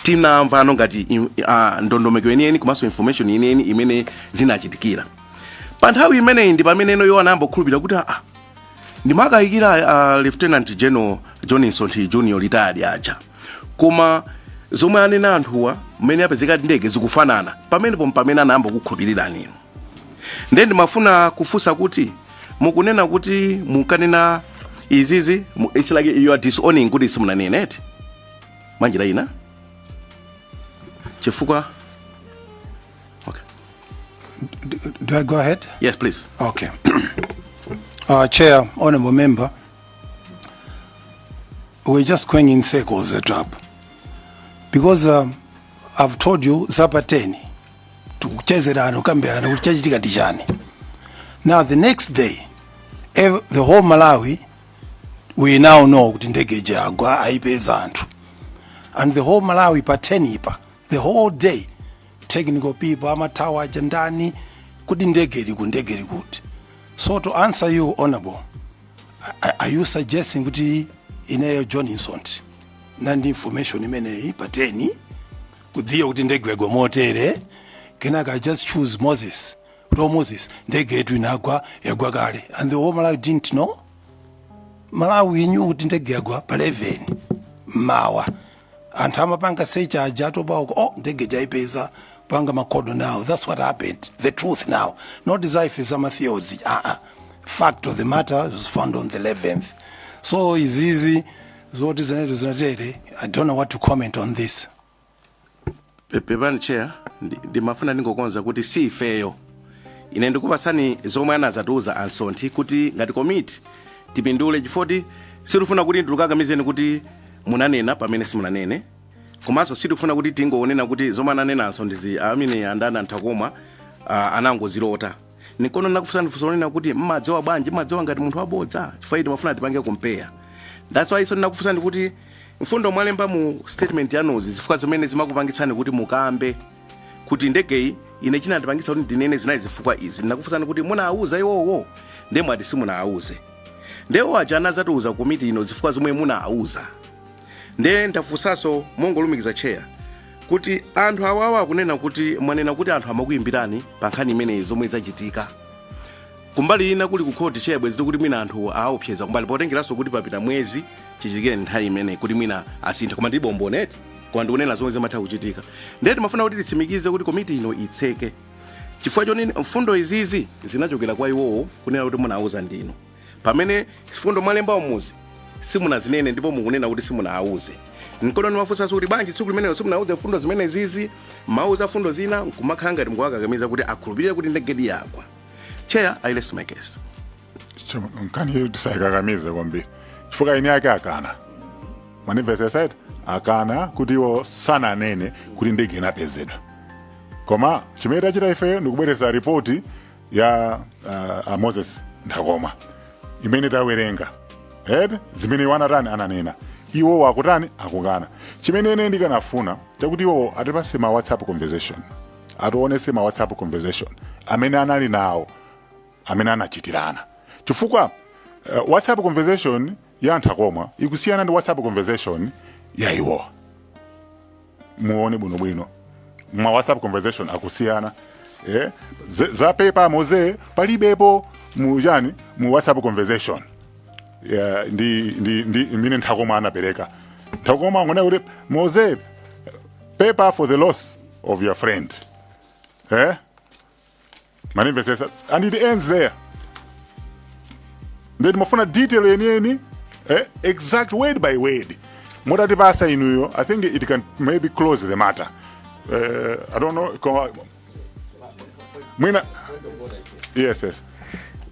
tinamva ngati ndondomeko yeniyeni komanso information yeniyeni imene zinachitikira. Pa nthawi imeneyi ndi pamene iwo anayamba kukhulupirira kuti ndimakayikira Lieutenant General Johnson Junior retired aja koma zomwe anena anthuwa mmene yapezeka ndege zikufanana pamene anayamba kukhulupirira nino. Ndiye ndimafuna kufunsa kuti mukunena kuti mukanena izizi it's like you are disowning kuti simunaneneti manjira ina chifukwa. Okay. Do I go ahead? Yes, please. Okay. Chair, honorable member, we're just going in circles at trap. Because I've told you Zapateni to Chezerano Cambiano, Chajitika Tijani. Now the next day, the whole Malawi, we now know Ndege Yagwa Aipezantu. And the whole Malawi Patenipa, the whole day, technical people, Amatawa, Jandani, Kudindegeri, Kundegeri good. So to answer you, honorable, are you suggesting kuti inayo Johnson nandi information imene pateni kudziya kuti ndege yagwa motere kenaka just choose Moses ndege yetu inagwa yagwa kale and the whole Malawi didn't know? Malawi knew kuti ndege yagwa pa 11 mawa anthu amapanga search aja atoba ndege jaipeza panga makodo now. That's what happened. The truth now. Not as if it's a theology. Fact of the matter was found on the 11th. So it's easy. I don't know what to comment on this. Pepani chair, ndimafuna ningokonza kuti si ifeyo. Ine ndikupasani zomwe anazatuza ansonthi kuti ngati komiti tipindule chifoti sirufuna kuti ndikukakamize kuti munanena pamene simunanene. Komanso sitifuna kuti tingoonena kuti zomwe ananenanso ndizi amene andana nthakoma anangozilota. Nikono nakufusani fusolena kuti mmadziwa bwanji mmadziwa ngati munthu wabodza chifukwa timafuna tipange compare. That's why nakufusani kuti mfundo mwalemba mu statement yanuzi zifukwa zimene zimakupangitsani kuti mukambe kuti ndegeyi ine chinandipangitsa kuti ndinene zinayi zifukwa izi. Nakufusani kuti munawuza iwowo ndemwe ati simunawuze. Ndewo aja anazatuza komiti ino zifukwa zomwe munawuza. Nde ndafusaso mongolumikiza chair kuti anthu awawa kunena kuti mwanena kuti anthu amakuyimbirani pa nkhani imene zomwe zachitika. kumbali ina kuli kukhoti chebwe ziti kuti mwina anthu aopseza kumbali potengeranso kuti papita mwezi chichikire nthawi imene kuti mwina asintha koma ndi bomboneti koma ndikunena zomwe zimatha kuchitika. Ndiye timafuna kuti titsimikize kuti komiti ino itseke chifukwa chonini mfundo izizi zinachokera kwa iwowo kunena kuti munauza ndino pamene mfundo mwalemba umuzi simunazinene ndipo mukunena kuti simunauze. Nkono nimafunsanso kuti banji tsiku limeneyo simunauze mfundo zimene zizi mauza mfundo zina nkumakhala ngati mkuwakakamiza kuti akhulupirire kuti Ndege Yagwa. Chair, I rest my case. Nkani tisayikakamize kwambiri chifukwa ini yake akana manifest side akana kuti iwo sananene kuti Ndege inapezedwa koma chimene tachita ife ndikubweretsa ripoti ya Moses Ndakoma imene tawerenga zimene wanatani ananena iwo wakutani akukana. Chimene ene ndikanafuna chakuti iwo atipase ma WhatsApp conversation atiwonese ma WhatsApp conversation amene anali nawo amene anachitirana chifukwa WhatsApp conversation ya Ndakoma ikusiyana ndi WhatsApp conversation ya iwo. Muone bwinobwino ma WhatsApp conversation akusiyana za paper moze palibepo mujani mu WhatsApp conversation ndi imene Ndakoma anapereka. Ndakoma ngone kuti moze paper for the loss of your friend manifest and it ends there. Then mafuna detail yeniyeni exact word by word motati pasa inuyo. I think it can maybe close the matter. I don't know mwina yes.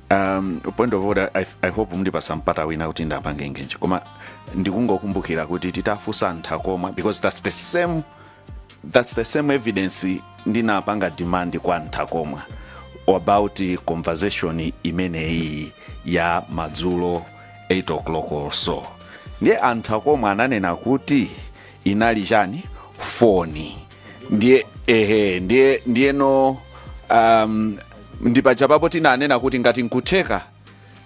Point of order, I hope mndipasa mpata wina kuti ndapange ngenje koma ndikungokumbukira kuti titafusa Ndakoma because that's the same evidence ndinapanga demand kwa Ndakoma about conversation imene ya madzulo 8 o'clock or so. Ndiye Ndakoma ananena kuti inali chani phone ndiye no ndipachapapo tinanena kuti ngati nkuteka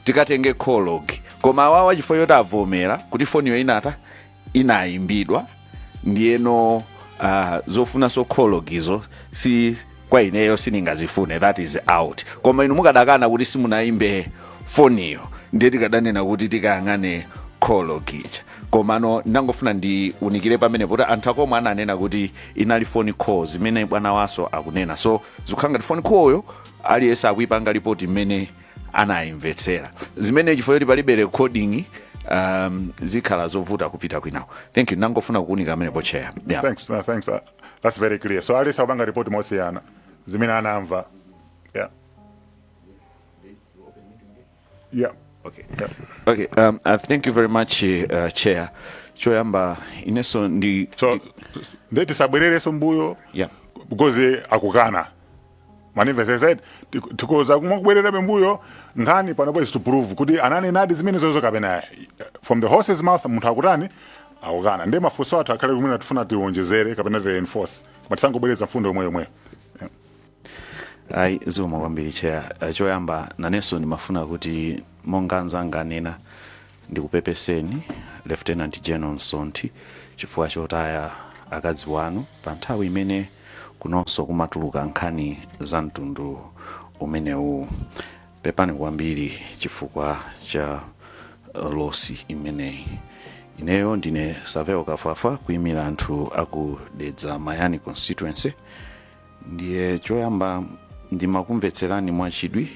tikatenge call log koma awawa chifukwa yoti avomera kuti phone yo inayimbidwa ndiyeno zofuna so call log izo si kwa ineyo siningazifune, that is out. Koma inu mukadakana kuti simunayimbe phone yo ndiye tikadanena kuti tikayang'ane call log icha. Koma no ndangofuna ndi unikire pamene poti Ndakoma ananena kuti inali phone call zimene bwana waso akunena. So zikukhanga ti phone call yo aliyesa akuipanga report imene anayimvetsera zimene chifukwa yoti palibe recording zikhala zovuta kupita kwinawo. Thank you. Nangofuna kukunika amene po chair. Yeah. Thanks. That's very clear. So aliyesa akupanga report mosiyana zimene anamva. Yeah. Yeah. Okay. Yeah. Okay. Thank you very much, Chair. Choyamba ineso ndi so ndeti sabwerereso mbuyo. Yeah. Because akukana. Manifest said tikoza kumabwerera bembuyo ngani panopo is to prove kuti anani nadi zimene zozo kapena from the horse's mouth munthu akutani akukana. Ndi mafunso athu akhale kumene tufuna tiwonjezere kapena reinforce matisangobwereza mfundo yomwe. Ai zoma kwambiri Chair. Choyamba nanenso ndimafuna kuti monga nzanganena ndikupepeseni Lieutenant General Nsonti chifukwa chotaya akazi wanu pa nthawi imene kunonso kumatuluka nkhani za mtundu umenewu. Pepani kwambiri chifukwa cha losi imeneyi. Ineyo ndine Saveo Kafafa kuyimira anthu akudedza Mayani constituency. Ndiye choyamba ndimakumvetserani mwachidwi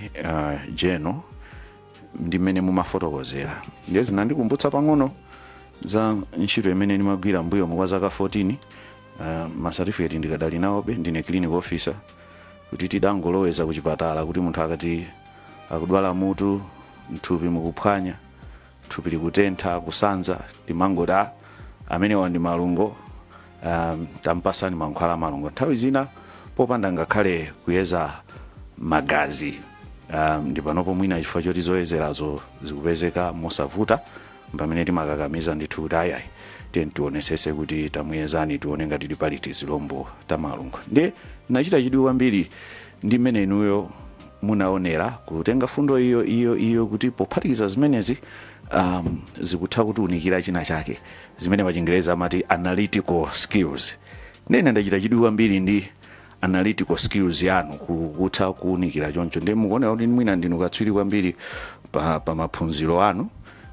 Jeno ndimene mumafotokozera. Ndiye zinandikumbutsa pang'ono za ntchito imene ndimagwira mbuyo kwa zaka 14. Ma certificate ndikadali nawobe ndine clinical officer kuti tidangoloweza kuchipatala kuti munthu akati akudwala mutu mthupi mukuphwanya thupi likutentha kusanza timangoda amene wandi malungo tampasani mankhwala malungo. Nthawi zina popanda ngakhale kuyeza magazi ndipanopo mwina chifukwa choti zoyezerazo zikupezeka mosavuta pamene timakakamiza ndithu kuti ayayi tionesese kuti tamuyezani tione ngati tipali tizilombo tamalungo. Ndiye nachita chidwi kwambiri ndi mmene inuyo munaonera kutenga fundo iyo kuti pophatikiza zimenezi zikutha kuti unikira china chake zimene pa Chingereza amati analytical skills. Ndene ndachita chidwi kwambiri ndi analytical skills yanu kutha kuunikira choncho ndi mukuona kuti mwina ndinu katswiri kwambiri pa maphunziro anu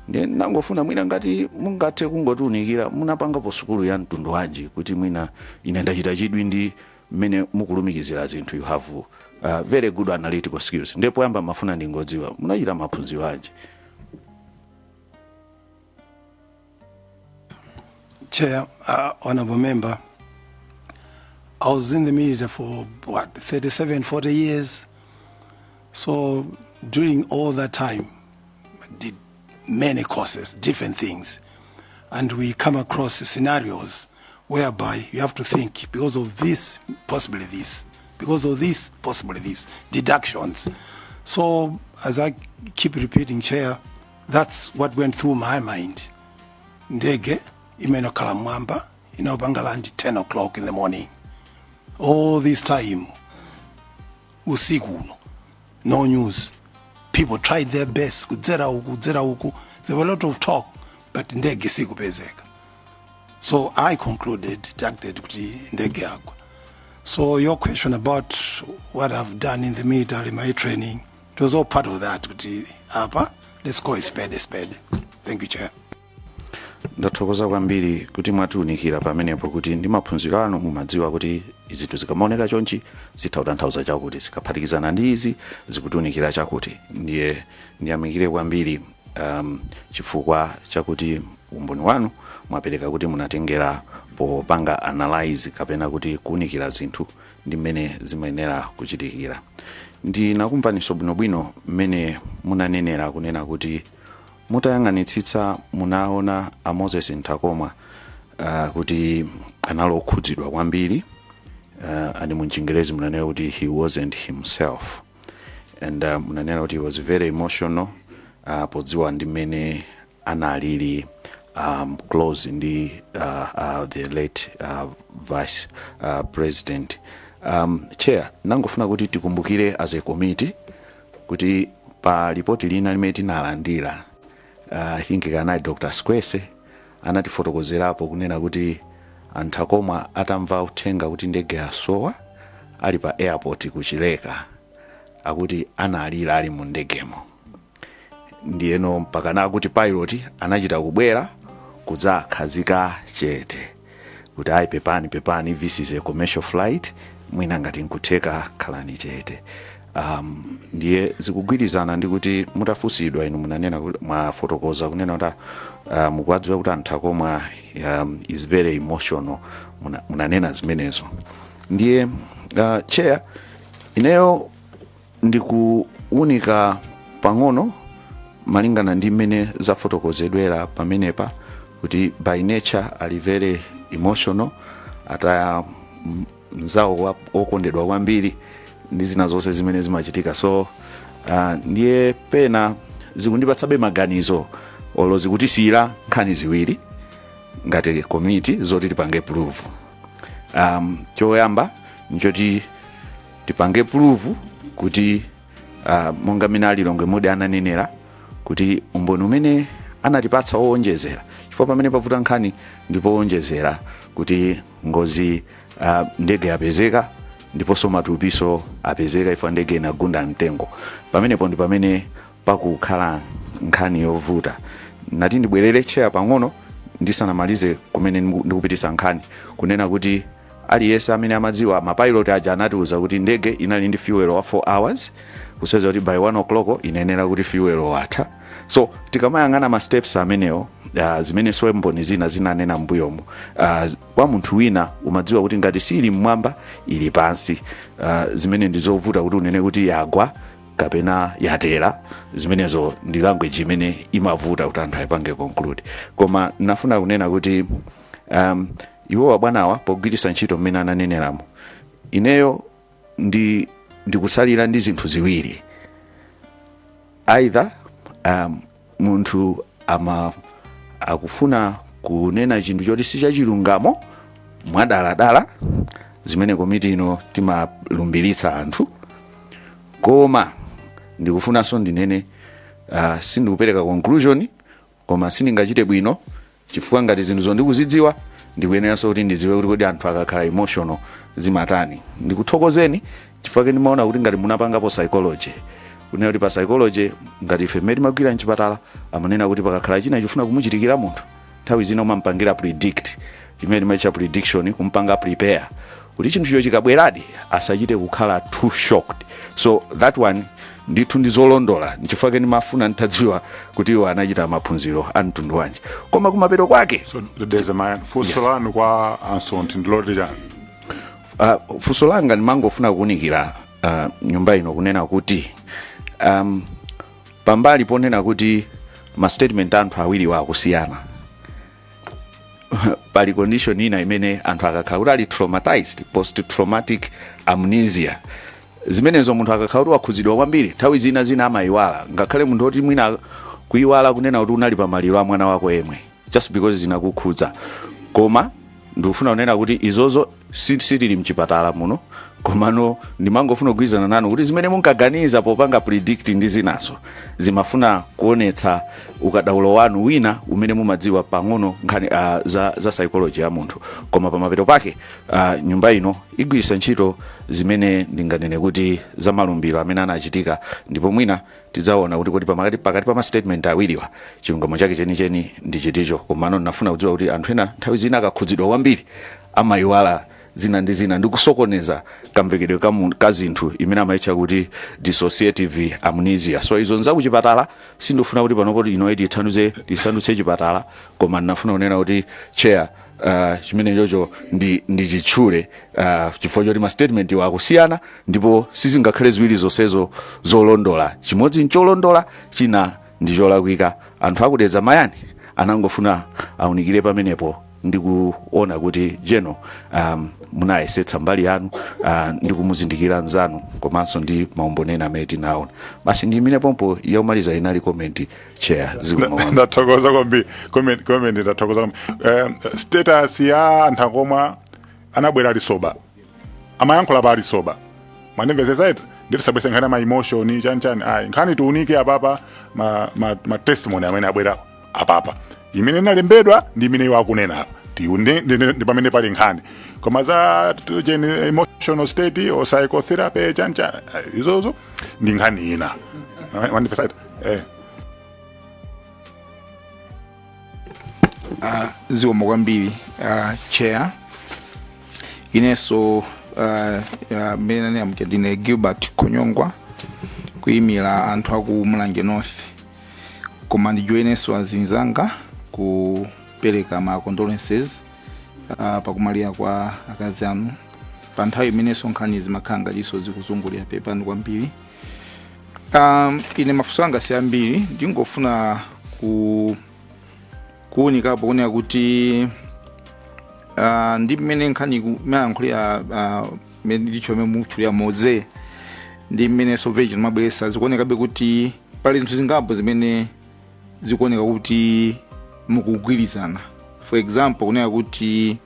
ndi nangofuna mwina ngati mungathe kungotiunikira munapanga po sukulu ya mtundu wanji kuti mwina ine ndachita chidwi ndi mmene mukulumikizira zinthu. You have very good analytical skills. Ndipo yamba mafuna ndingodziwa munachita maphunziro anji? Chair, honorable member, I was in the military for 37, 40 years. So during all that time, I did many courses, different things. And we come across scenarios whereby you have to think, because of this, possibly this, because of this, possibly this, deductions. So as I keep repeating, Chair, that's what went through my mind. Ndege, imeno kalamwamba, Bangalandi, 10 o'clock in the morning. All this time, usiku, no news. People tried their best. There were a lot of talk, but Ndege sikupezeka. So I concluded, Ndege Yagwa. So your question about what I've done in the military, my training, it was all part of that. Let's call it spade a spade. Thank you, Chair. Ndathokoza kwambiri kuti mwatiunikira pamenepo kuti ndi maphunziro anu mumadziwa kuti izinthu zikamaoneka chonchi zitautanthauza chakuti zikaphatikizana ndi izi zikutiunikira chakuti. Ndiye ndiyamikire kwambiri chifukwa chakuti umboni wanu mwapereka kuti munatengera popanga analyze kapena kuti kuunikira zinthu ndi mmene zimayenera kuchitikira. Ndinakumvaniso bwinobwino mmene munanenera kunena kuti mutayang'anitsitsa munaona a Moses Ntakomwa kuti analokhudzidwa kwambiri ani muchingerezi munanena kuti he wasn't himself, and munanena kuti he was very emotional podziwa ndi mmene analili close ndi the late vice president. Chair, nangofuna kuti tikumbukire as a committee kuti pa ripoti lina limene tinalandira I think kana Dr. Squese anatifotokozerapo kunena kuti Ntakomwa atamva uthenga kuti ndege yasowa ali pa airport kuchileka akuti analira ali mu ndegemo. Ndiyeno mpaka kuti pilot anachita kubwera kudzakhazika chete kuti ayi pepani this is a commercial flight, mwina ngati nkutheka khalani chete. Ndiye zikugwirizana ndi kuti mutafusidwa inu munanena mwafotokoza kunena kuti mukwadziwa kuti Ntakomwa is very emotional, munanena zimenezo. Ndiye Chair, ineyo ndikuunika pang'ono malingana ndi mmene zafotokozedwera pamenepa kuti by nature ali very emotional, ataya mzawo okondedwa kwambiri ndi zina zonse zimene zimachitika. So ndiye pena zikundipatsabe maganizo olo zikutisiyira nkhani ziwiri ngati committee zoti tipange prove. Choyamba njoti tipange prove kuti monga mina alilonge mudi ananenera kuti umboni umene anatipatsa owonjezera chifukwa pamene pavuta nkhani ndipo owonjezera kuti ngozi ndege yapezeka ndiponso matupiso apezeka ifo ndege inagunda mtengo. Pamenepo ndi pamene pakukhala nkhani yovuta. Nati ndibwerere Chair pang'ono ndisanamalize kumene ndikupitisa nkhani kunena kuti aliyense amene amadziwa mapilot aja anatiuza kuti ndege inali ndi fuel wa 4 hours, kuseza kuti by 1 o'clock inenera kuti fuel watha. So tikamayang'ana ma steps amenewo zimene so mboni zina zinanena mbuyomu kwa munthu wina umadziwa kuti ngati sili mmwamba ili pansi, zimene ndizovuta kuti unene kuti yagwa kapena yatera, zimenezo ndi language imene imavuta kuti anthu ayipange conclude. Koma nafuna kunena kuti iwo wabwanawa pogwiritsa ntchito mmene ananeneramo, ineyo ndikusalira ndi zinthu ziwiri. Either munthu akufuna kunena chinthu choti sichachilungamo mwadaladala, zimene komiti ino timalumbiritsa anthu, koma ndikufunanso ndinene sindikupereka conclusion koma sindingachite bwino chifukwa ngati zinthu ndikuzidziwa ndikuyeneranso kuti ndiziwe kuti kodi anthu akakhala emotional zimatani. Ndikuthokozeni chifukwa ndimaona kuti ngati munapangapo psychology kunena kuti pa psychology ngati ife mmene timagwira mchipatala amanena kuti pakakhala china chifuna kumuchitikira munthu nthawi zina umampangira predict chimene timaitcha prediction, kumpanga prepare kuti chinthucho chikabweradi asachite kukhala too shocked. So that one ndithu ndizolondola nchifukwa ndimafuna ntadziwa kuti iwo anachita maphunziro a mtundu wanji koma kumapeto kwake. So there's a man funso lanu kwa Ansonti ndiloti chani? Funso langa ndimangofuna kuunikira nyumba ino kunena kuti pambali ponena kuti ma statement anthu awiri wakusiyana pali condition ina imene anthu akakhala kuti ali traumatized, post traumatic amnesia. Zimenezo munthu akakhala kuti wakhuzidwa kwambiri nthawi zina amayiwala, ngakhale munthu oti mwina kuyiwala kunena kuti unali pa maliro a mwana wako yemwe just because zinakukhudza. Koma ndikufuna kunena kuti izozo sitili mchipatala muno, komano ndimangofuna kugwirizana nanu kuti zimene munkaganiza popanga predict ndi zinaso zimafuna kuonetsa ukadaulo wanu wina umene mumadziwa pang'ono nkhani za psychology ya munthu. Koma pamapeto pake nyumba ino igwiritsa ntchito zimene ndinganene kuti za malumbiro amene anachitika, ndipo mwina tidzaona kuti kodi pakati pa ma statement awiriwa chilungamo chake chenicheni ndi chiticho. Komano ndinafuna kudziwa kuti anthu ena nthawi zina akakhudzidwa kwambiri amayiwala zina ndi zina ndikusokoneza kamvekedwe ka zinthu imene amaitcha kuti dissociative amnesia. So izo nzakuchipatala sindifuna kuti panopo inoedi isandutse chipatala, koma ndinafuna kunena kuti chair chimene chocho ndi chitchule chifukwa choti ma statement wakusiyana ndipo sizingakhale ziwiri zonsezo zolondola. Chimodzi ncholondola, china ndi cholakwika. Anthu akudeza mayani anangofuna aunikire pamenepo ndikuona kuti jeno munayesetsa mbali yanu ndikumuzindikira nzanu komanso ndi maumbonena amene tinaona. Basi ndi imene pompo yomaliza inali comment chair zikoma. Ndathokoza kwambiri comment ndathokoza. Status ya anthu akoma anabwera ali soba, amayankhula pa ali soba, manimvesesa iti nditisabwese nkhani ma emotion chani nkhani tiunike apapa ma testimony amene abwera apapa imene inalembedwa ndi imene iwo akunena apa ndi pamene pali nkhani. Koma za emotional state or psychotherapy chani izozo ndi nkhani ina. Manifesta zikomo kwambiri chair ineso mene amukadine Gilbert Konyongwa kuyimira anthu aku Mulanje North, koma ndijoineso azinzanga kupereka ma condolences pakumaliya kwa akazi anu pa nthawi imenenso nkhani zimakhanga liso zikuzungulira pepani kwambiri. Ine mafunso anga si ambiri, ndingofuna kuunikapo kunena kuti ndi mmene nkhani mayankhulira mmene ndicho mmene muchulira moze ndi mmene Virgin mabweresa zikuonekabe kuti pali zinthu zingapo zimene zikuoneka kuti mukugwirizana. For example, kunena kuti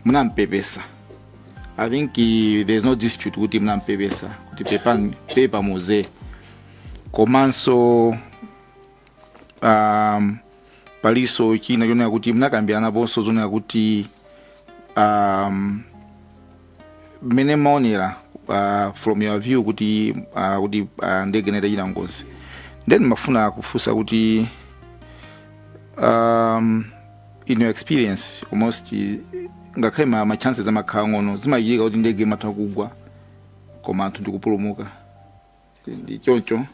munampepesa. I think there's no dispute kuti munampepesa kuti pepa moze. Komanso paliso china chonena kuti munakambirana ponso zonena kuti mmene maonera from your view kuti ndege inachita ngozi. Then mafuna kufunsa kuti in your experience almost ngakhale ma chances amakhala ngono zimachitika kuti ndege imatha kugwa koma anthu ndikupulumuka. Ndi choncho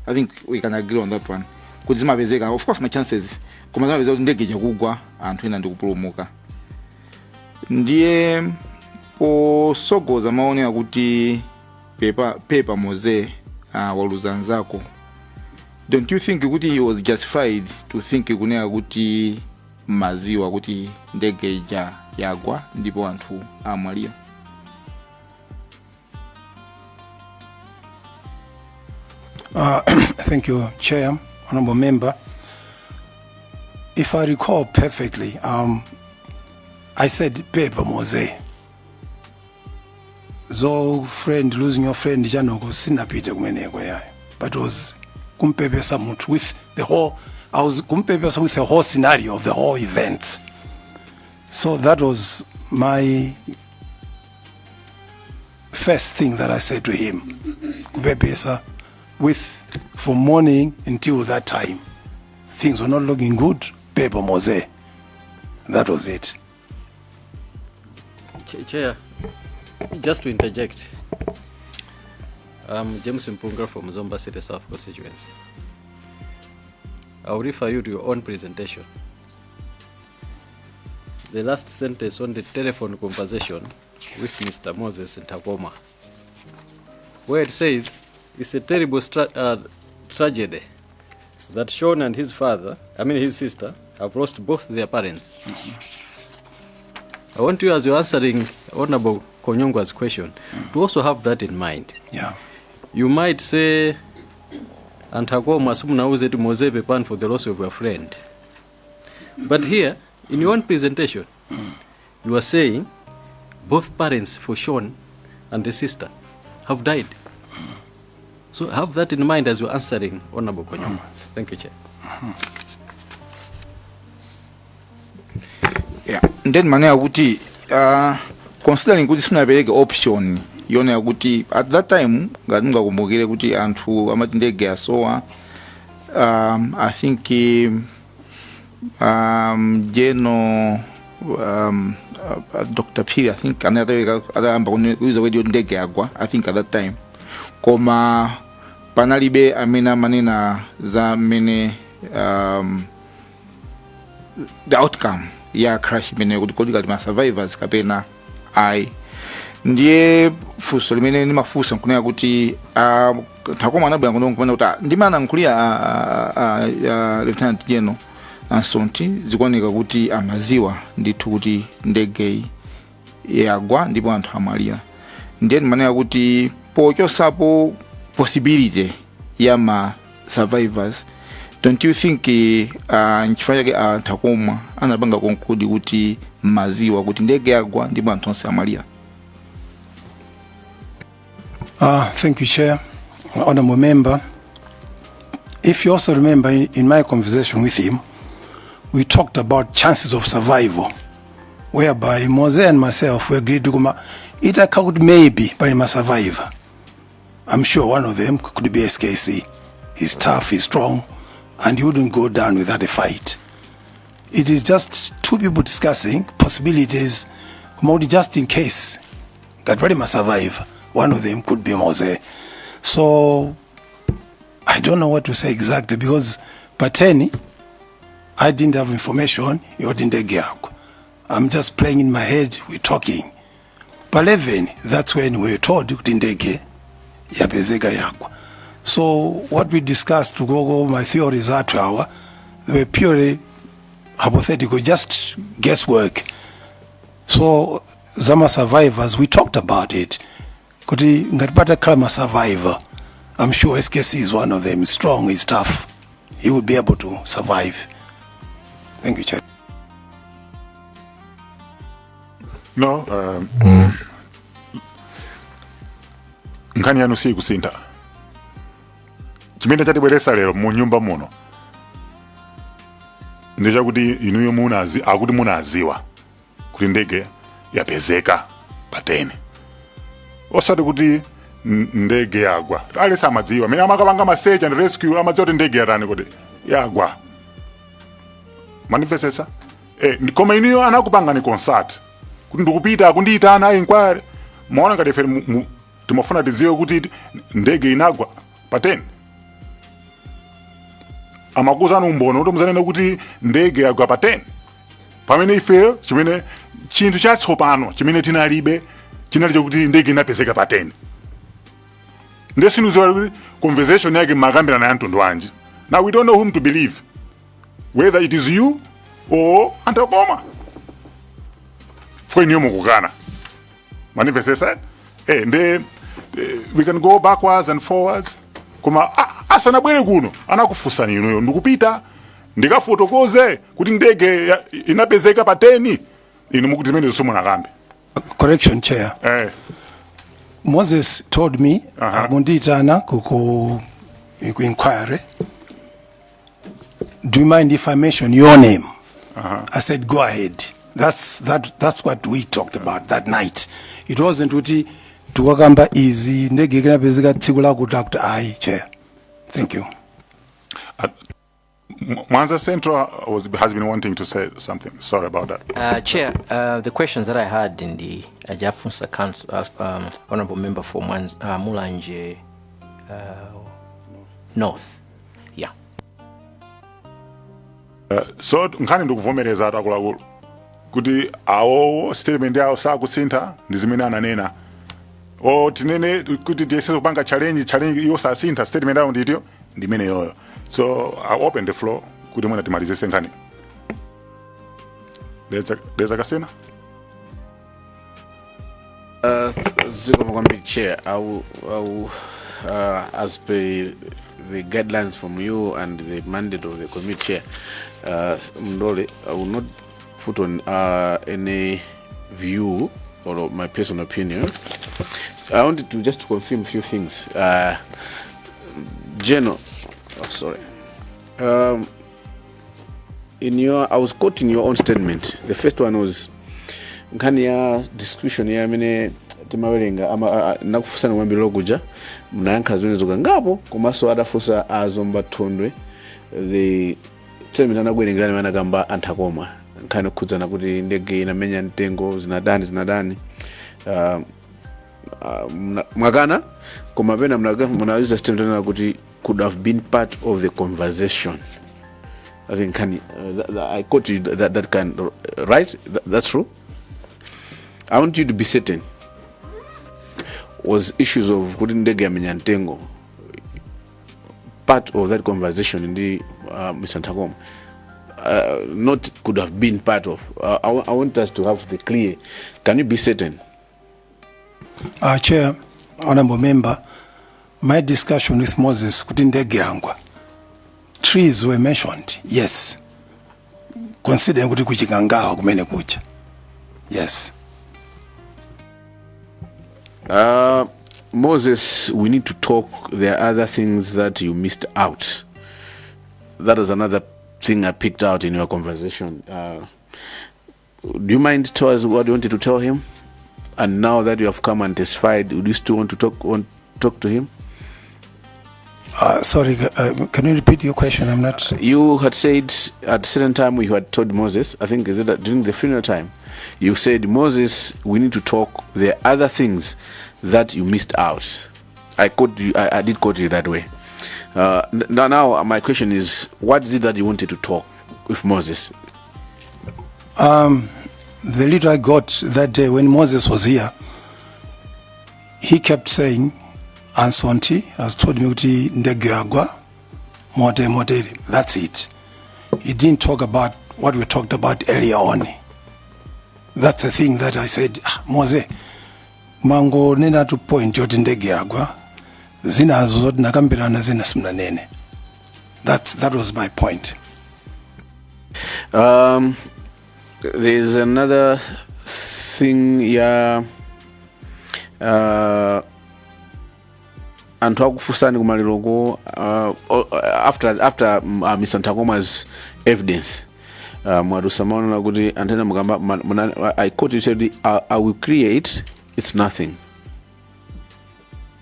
I think we can agree on that one. Kuti zimapezeka, of course ma chances, koma zimapezeka kuti ndege ichakugwa anthu ena ndikupulumuka. Ndiye posogoza maonera kuti pepa moze waluza nzako. Don't you think kuti he was justified to think kunena kuti maziwa kuti ndege yagwa ndipo anthu amwalira? Thank you, Chair, Honorable Member. If I recall perfectly, I said paper mose. So friend, losing your friend, Janoko, sinapite kumeneko yayo. But was kumpepesa mutu with the whole, I was kumpepesa with the whole scenario of the whole events. So that was my first thing that I said to him. Kubebesa, from morning until that time, things were not looking good. Beba Mose. That was it. Chair, just to interject, I'm James Mpunga from Zomba City South constituency. I'll refer you to your own presentation. The last sentence on the telephone conversation with Mr. Moses Ntakoma, where it says, it's a terrible tragedy that Sean and his sister, have lost both their parents. I want you, as you're answering Honorable Konyongwa's question, to also have that in mind. Yeah. You might say, Ntakoma sumnauze tu Mozebe pan for the loss of your friend. But here, in your own presentation, you are saying both parents for Sean and the sister have died. So have that in mind as you're answering Honorable Konyongwa. Thank you, Chair. Yeah. Then manena kuti considering kuti sinapereke option yona yakuti at that time ngati mungakumbukire kuti anthu amati Ndege asowa, I think Dr. Piri, I think anayamba kuuza wedi Ndege Yagwa, I think at that time. Koma panalibe amena manena za mene the outcome ya crash mene kuti ma survivors kapena ai. Ndiye fuso limene nimafusa nkunena kuti Ntakoma anabwera kuno kupanda kuti ndimana nkulia Lieutenant General Nsonti zikuoneka kuti amaziwa ndithu kuti Ndege Yagwa ndipo anthu amalira. Ndiye ndimanena kuti pochosapo possibility ya ma survivors, don't you think nchifanya chake Ntakoma anapanga conclude kuti maziwa kuti Ndege Yagwa ndipo anthu onse amalira? Thank you, Chair. Honorable member, if you also remember in my conversation with him, we talked about chances of survival, whereby Mose and myself we agreed to come. It could maybe, but he must survive. I'm sure one of them could be SKC. He's tough, he's strong, and he wouldn't go down without a fight. It is just two people discussing possibilities, just in case that really must survive. One of them could be Mose. So I don't know what to say exactly because Pateni, I didn't have information. I'm just playing in my head. We're talking. But 11, that's when we were told Ndege Yagwa. So what we discussed to go my theories are 2 hours. They were purely hypothetical, just guesswork. So Zama survivors, we talked about it. Kuti ngatipata kama survivor, I'm sure SKC is one of them. He's strong, he's tough. He would be able to survive. Thank you, Chair. No, nkhani yanu si kusintha. Chimene chatibweresa lero mu nyumba muno ndiye kuti inuyo akuti munaziwa kuti Ndege yapezeka pateni. Osati kuti Ndege Yagwa. Ali samadziwa. Mina amakapanga ma search and rescue amadziwa kuti Ndege yarani kuti Yagwa. Manifestesa? Koma inuyo anakupanga ni concert. Kuti ndikupita kundiitana inquiry. Maona ngati ife timafuna tidziwe kuti Ndege inagwa pateni. Amakuza numbono kuti muzanena kuti Ndege Yagwa pateni. Pamene ife chimene chinthu chatsopano chimene tinalibe chinali chokuti Ndege inapezeka pateni. Ndesinuziwa kuti conversation yake makambirana ya mtundu wanji. Now we don't know whom to believe. Whether it is you or Ntakoma. For inuyo mukukana. Manifestesa? We can go backwards and forwards. Koma asanabwere kuno anakufusa inuyo ndikupita ndikafotokoze kuti Ndege inapezeka pateni. Inu mukuti zimene zisomona kambe. Correction, Chair. Moses told me, Munditana kuku inquiry. Do you mind if I mention your name? I said, go ahead. That's what we talked about that night. It wasn't kuti tuwakamba easy Ndege kinapezeka tsiku lakuti ayi chair. Thank you. Mwanza Central has been wanting to say something. Sorry about that. Chair, the questions that I had in the Ajafunsa Council, Honorable Member for Mulanje North. Yeah. So nkhani ndikuvomereza atakuluakulu kuti awo statement yawo sakusintha ndi zimene ananena. Tinene kuti tiyese kupanga challenge iyo sasintha statement yawo nditiyo ndimene yoyo. So I open the floor kuti mwina timalizise nkhani. There's Kasina. Ziko Mwambi Chair, I will as per the guidelines from you and the mandate of the committee chair, Mndole, I will not put on any view or my personal opinion. I wanted to just confirm a few things. General, sorry. I was quoting your own statement. The first one was nkhani ya discussion ya mene timawerenga ama nakufusana mwambi lokuja mnayankha zimene zoka ngapo komanso adafusa azomba thondwe the statement anagwerengera mana kamba anthakoma nkhani okhudzana kuti ndege inamenya mtengo zinadani mwakana koma pena mnauza statement na kuti could have been part of the conversation. I think I quote you that kind, right? That's true. I want you to be certain. Was issues of Ndege Amenyantengo part of that conversation in the Mr. Ntagoma? Not could have been part of. I want us to have the clear. Can you be certain? Chair, Honorable Member, my discussion with Moses kuti Ndege Yagwa. Trees were mentioned, yes. Considering kuti kuchikangawa kumene kucha. Yes. Moses, we need to talk. There are other things that you missed out. That was another thing I picked out in your conversation. Do you mind tell us what you wanted to tell him? And now that you have come and testified, would you still want to talk to him? Sorry, can you repeat your question? I'm not. You had said at a certain time you had told Moses, I think is it during the funeral time, you said, Moses, we need to talk. There are other things that you missed out. I did quote you that way. Now my question is, what is it that you wanted to talk with Moses? The little I got that day when Moses was here, he kept saying, Ansonti has told me kuti Ndege Yagwa, mote. That's it. He didn't talk about what we talked about earlier on. That's the thing that I said, Mose, mango nena to point yoti Ndege Yagwa, zina zoti nakambirana zina simnanene. That was my point. There's another thing, yeah. Anthu akufusani kumaliroko after Mr. Ntakoma's evidence mwadusa maona kuti antena mukamba I quote you said I will create it's nothing.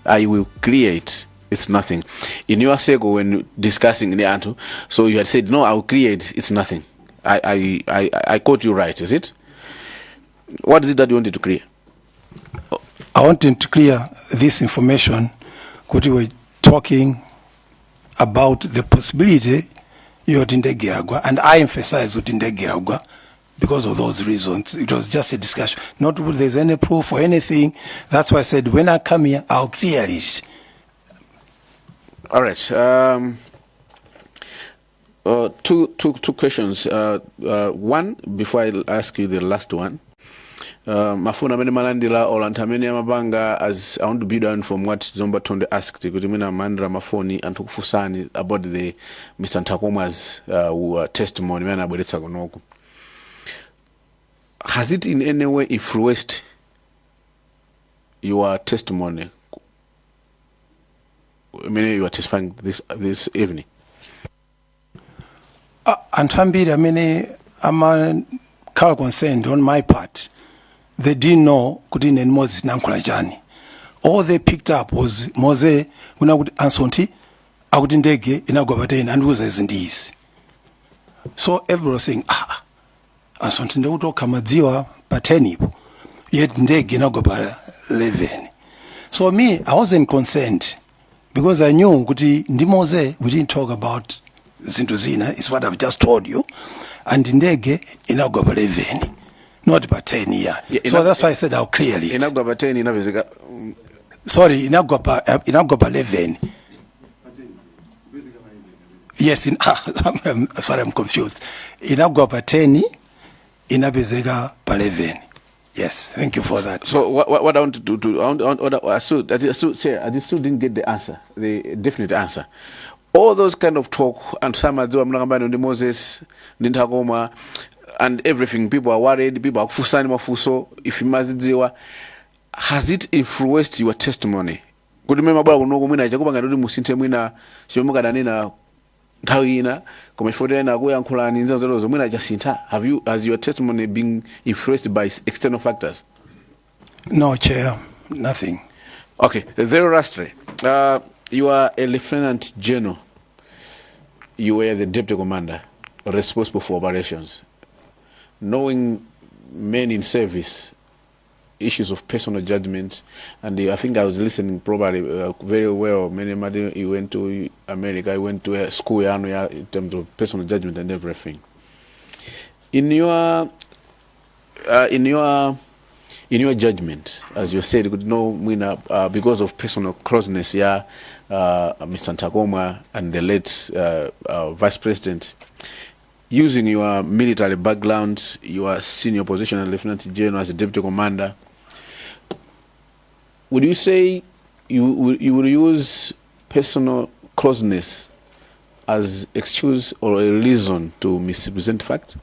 I will create it's nothing. In your circle when discussing the Antu, so you had said no, I will create it's nothing. I quote you right, is it? What is it that you wanted to clear? I wanted to clear this information. We were talking about the possibility of Ndege Yagwa, and I emphasized Ndege Yagwa because of those reasons. It was just a discussion. Not that there's any proof or anything. That's why I said when I come here, I'll clear it. All right. Two questions. One, before I ask you the last one. Mafuna mene malandila olantamene amabanga, as I want to be done from what Zomba Tonde asked, kuti mina mandra mafoni antukufusani about the Mr. Ntakoma's testimony mena abweretsa kunoku. Has it in any way influenced your testimony? I mean, you are testifying this evening. Antambira mene ama kala concerned on my part, they didn't know kuti ine Moses nankhula chani. All they picked up was Mose kuna kuti ansonti akuti ndege inagwa pateni andiuza izindizi. So everyone was saying ansonti ndekutoka madziwa pateni ipo yet ndege inagwa pa 11. So me, I wasn't concerned because I knew kuti ndi Mose we didn't talk about zinto zina, is what I've just told you, and ndege inagwa pa 11 not pa 10 here. So that's why I said how clearly inagwa pa 10 inawezeka. Sorry, inagwa pa 11. Yes, sorry, I'm confused. Inagwa pa 10 inabezeka pa 11. Yes, thank you for that. So what I want to do, I still didn't get the answer, the definite answer. All those kind of talk and some the Moses, Nintakoma, and everything, people are worried, people are fusani mafuso, if you must, has it influenced your testimony? Could you remember mwina chakubanga ndoti musinte mwina chimemuka Adanena ntawina koma ifodera na kuya nkhulani nza zozo mwina jasinta. Has your testimony been influenced by external factors? No, Chair, nothing. Okay, very lastly, you are a Lieutenant General. You were the Deputy Commander responsible for operations. Knowing men in service, issues of personal judgment, and I think I was listening probably very well. Many you went to America, you went to a school in terms of personal judgment and everything. In your judgment, as you said, you could know because of personal closeness, Mr. Ntakoma and the late Vice President. Using your military background, your senior position as Lieutenant General, as a Deputy Commander, would you say you would use personal closeness as excuse or a reason to misrepresent facts?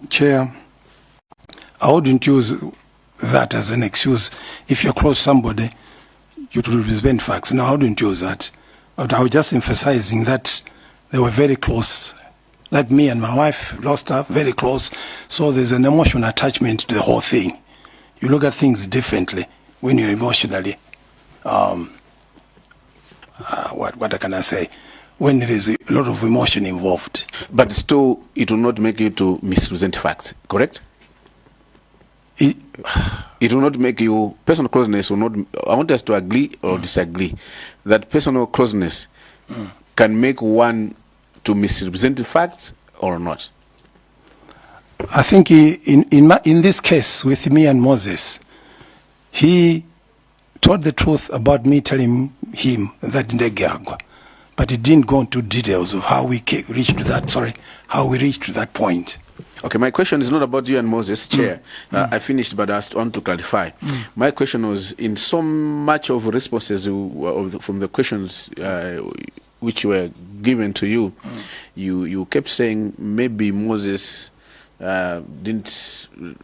Chair, I wouldn't use that as an excuse. If you're close to somebody, you to represent facts. No, I wouldn't use that. But I was just emphasizing that they were very close. Like me and my wife lost her, very close. So there's an emotional attachment to the whole thing. You look at things differently when you're emotionally, what can I say? When there's a lot of emotion involved. But still, it will not make you to misrepresent facts, correct? It will not make you, personal closeness will not, I want us to agree or disagree, that personal closeness can make one to misrepresent the facts or not. I think in this case with me and Moses, he told the truth about me telling him that Ndege Yagwa, but he didn't go into details of how we reached to that. How we reached to that point. Okay, my question is not about you and Moses, Chair. I finished, but I want to clarify. My question was, in so much of responses from the questions which were given to you, you kept saying maybe Moses didn't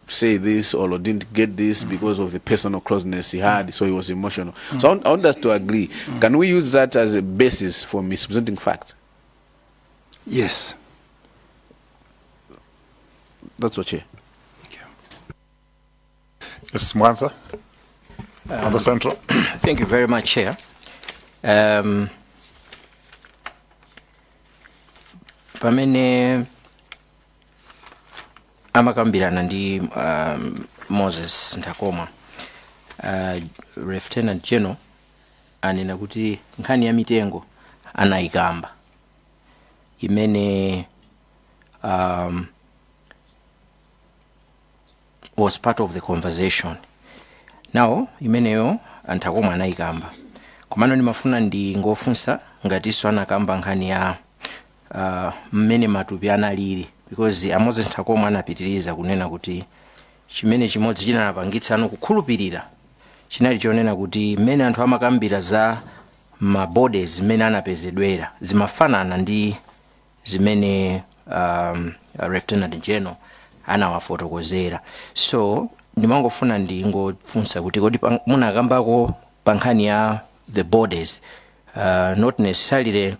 say this or didn't get this because of the personal closeness he had, so he was emotional. So I want us to agree. Can we use that as a basis for misrepresenting facts? Yes. That's what, Chair. Yes, Mwanza, on the central. Thank you very much, Chair. Pamene amakambirana ndi Moses Ntakoma, Lieutenant General anena kuti nkhani ya mitengo anayikamba imene was part of the conversation. Now imeneyo Ntakoma anayikamba komano ndimafuna ngofunsa ngatiso anakamba nkhani ya mmene matupi analili, because Moses Ntakoma anapitiriza kunena kuti chimene chimodzi chinapangitsa ano kukhulupirira chinali chonena kuti mmene anthu amakambira za mabodies mmene anapezedwera zimafanana ndi zimene Lieutenant General anawafotokozera. So ndimangofuna ngofunsa kuti kodi munakambako pa nkhani ya the bodies, not necessarily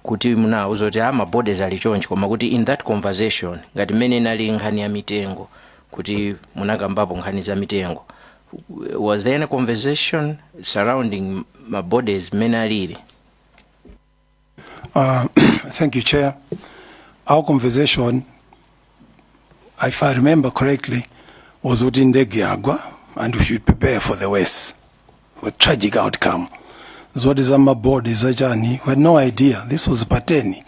kuti munauza kuti maborders ali chonchi koma kuti in that conversation ngati mmene inali nkhani ya mitengo kuti munakambapo nkhani za mitengo, was there any conversation surrounding maborders mmene alili? Thank you, Chair. Our conversation, if I remember correctly, was with Ndege Yagwa, and we should prepare for the worst, for tragic outcome. Zodi zama board izajani, we had no idea. This was pateni.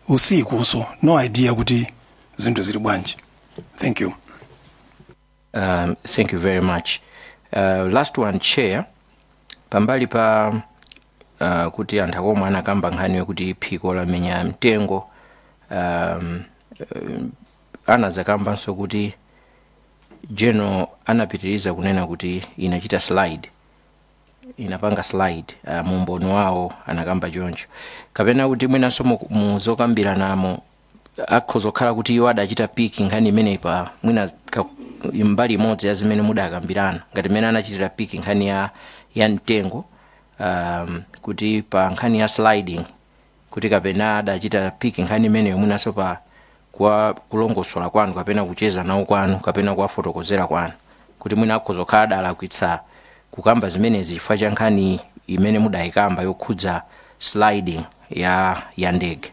Usiku so, no idea kuti zinto zili bwanji. Thank you. Thank you very much. Last one, Chair. Pambali pa kuti anthu anakamba nkhani yokuti phiko lamenya mtengo, anazakambanso kuti General anapitiriza kunena kuti inachita slide, inapanga slide, mumboni wawo anakamba choncho. Kapena kuti mwinanso muzokambira namo akhozokhala kuti iwo adachita piki nkhani imene pa mwina mbali imodzi ya zimene mudakambirana ngati mmene anachitira piki nkhani ya mtengo, kuti pa nkhani ya sliding kuti kapena adachita piki nkhani imene mwinanso pa kwa kulongosola kwanu kapena kucheza nawo kwanu kapena kwa fotokozera kwanu kuti mwina akhozokhala adalakwitsa kukamba zimenezi chifukwa cha nkhani imene mudayikamba yokhudza sliding ya ndege.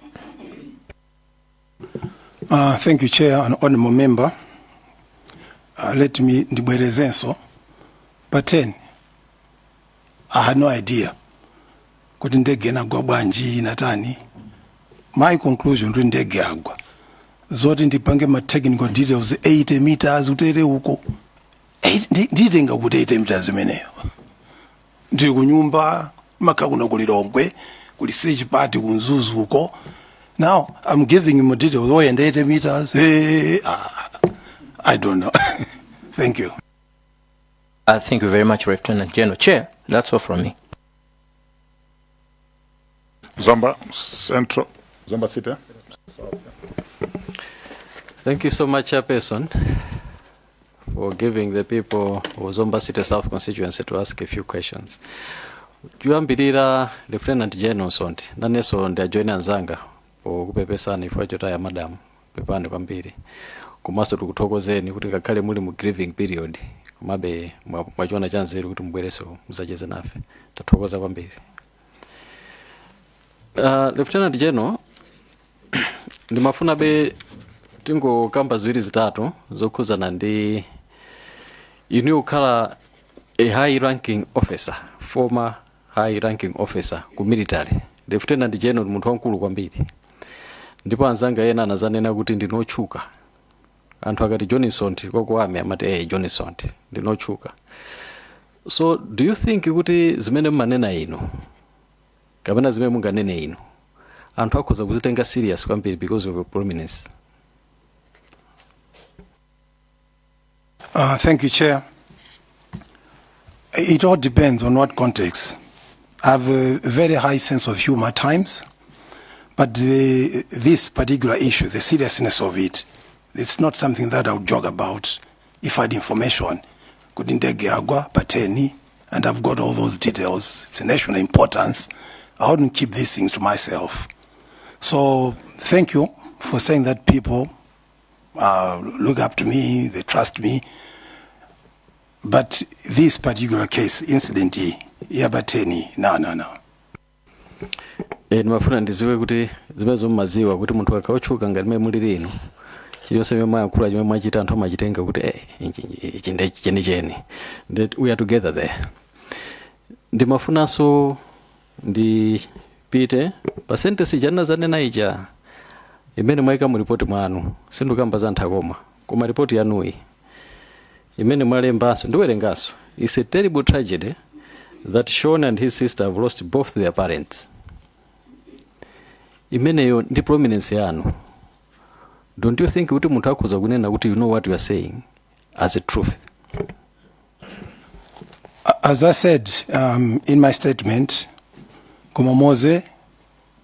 Thank you, Chair and honorable member. Let me ndibwerezenso. But then, I had no idea. Kuti ndege inagwa bwanji natani. My conclusion to ndege yagwa. Zoti ndipange ma technical details 80 meters utere huko. Nditenga kuti 80 meters imeneyo. Ndiri kunyumba makakuna kulilongwe kuli search party kunzuzu huko. Now I'm giving him a details. Oh, and 80 meters. I don't know. Thank you. Thank you very much, Lieutenant General. Chair, that's all from me. Zomba Central, Zomba City. Thank you so much, Chairperson, for giving the people of Zomba City South constituency to ask a few questions. Juambirira Lieutenant General Sonti, naneso ndia join anzanga kupepesana ifo chotaya madam pepande kwambiri. Kumaso tukuthokozeni kuti ngakhale muli mu grieving period kumabe mwachona chanzeru kuti mbwereso muzacheze nafe. Tathokoza kwambiri. Lieutenant General, ndimafuna be tingo kamba ziwiri zitatu zokhuzana ndi inu ukhala a high ranking officer, former high ranking officer ku military. Lieutenant General munthu wankulu kwambiri. Ndipo anzanga ena anazanena kuti ndinochuka. Anthu akati Johnson kokwame amati Johnson ndinochuka. So do you think kuti zimene mmanena ino kapena zimene munganene ino anthu akhoza kuzitenga serious kwambiri because of your prominence? Thank you, Chair. It all depends on what context. I have a very high sense of humor at times, but this particular issue, the seriousness of it, it's not something that I would joke about. If I had information, could Ndege Yagwa, Pateni, and I've got all those details, it's a national importance, I wouldn't keep these things to myself. So thank you for saying that people look up to me, they trust me. But this particular case, incident, Yabateni, no. Mafuna ndiziwe kuti zimezo maziwa kuti munthu akauchuka ngati mwe muli lino. Chiyonse mwe yakula chimwe mwachita anthu amachitenga kuti cheni. That we are together there. Ndimafunanso ndipite pasentesi jana zanena ija imene mwaika mu report mwanu sindukamba za nthakoma koma report yanuyi imene mwalembanso ndiwerengaso. It's a terrible tragedy that Sean and his sister have lost both their parents. Imeneyo ndi prominence yanu. Don't you think kuti munthu akhoza kunena kuti you know what you are saying as a truth? As I said in my statement, Kumamoze,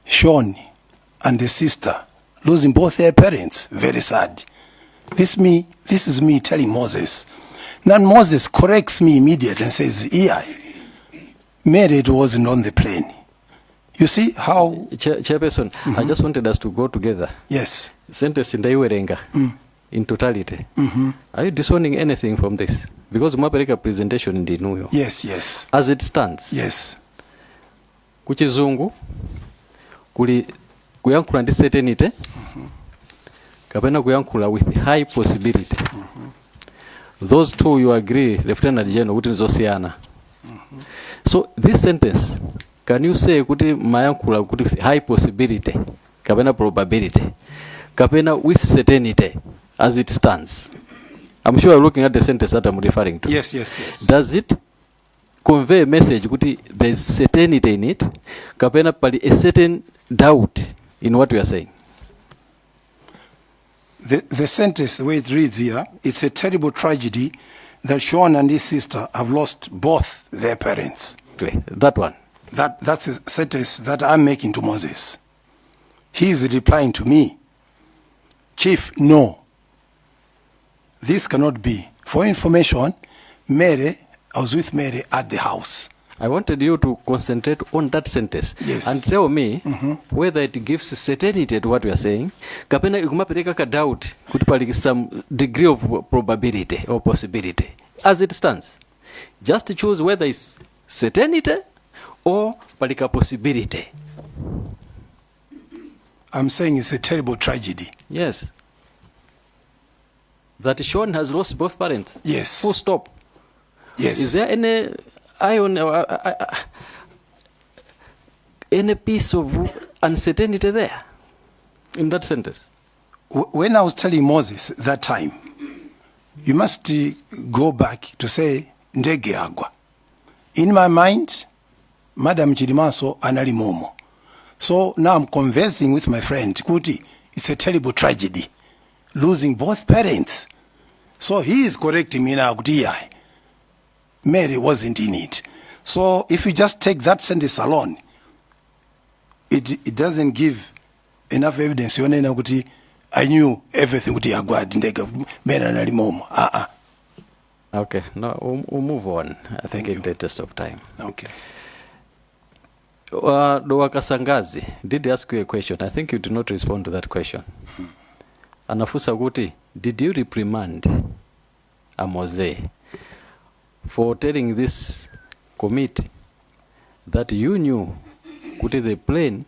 Sean and the sister losing both their parents, very sad. This is me telling Moses. Then Moses corrects me immediately and says, yeah, Mary wasn't on the plane. You see how? Chairperson, I just wanted us to go together. Yes. Sentence ndaiwerenga in totality. Are you disowning anything from this? Because umapereka presentation ndinuyo. Yes, yes. As it stands. Yes. Kuchizungu kuli kuyankhula ndi certainty kapena kuyankhula with high possibility. Those two you agree, Lieutenant General, kuti nzosiyana. So this sentence, can you say kuti mayankhula kuti high possibility kapena probability kapena with certainty as it stands? I'm sure you're looking at the sentence that I'm referring to. Yes, yes, yes. Does it convey a message kuti there's certainty in it kapena pali a certain doubt in what we are saying? The sentence, the way it reads here, it's a terrible tragedy that Sean and his sister have lost both their parents. Okay, that one. That's a sentence that I'm making to Moses. He's replying to me, Chief, no. This cannot be. For information, Mary, I was with Mary at the house. I wanted you to concentrate on that sentence. Yes. And tell me whether it gives certainty to what we are saying. Kapena ikumapereka ka doubt kuti pali some degree of probability or possibility. As it stands, just choose whether it's certainty or palika possibility. I'm saying it's a terrible tragedy. Yes. That Sean has lost both parents. Yes. Full stop. Yes. Is there any iron any piece of uncertainty there in that sentence? When I was telling Moses that time, you must go back to say Ndege Yagwa. In my mind, Madam Chidimaso anali momo. So now I'm conversing with my friend Kuti. It's a terrible tragedy, losing both parents. So he is correcting me now. Mary wasn't in it. So if you just take that sentence alone, it doesn't give enough evidence. I knew everything with Yagwa, Ndege, Mary and Momo. Okay, no, we'll move on. I think in the interest of time. Okay. Doa Kasangazi did ask you a question. I think you did not respond to that question. Anafusa Kuti, did you reprimand Mose for telling this committee that you knew Kuti the plane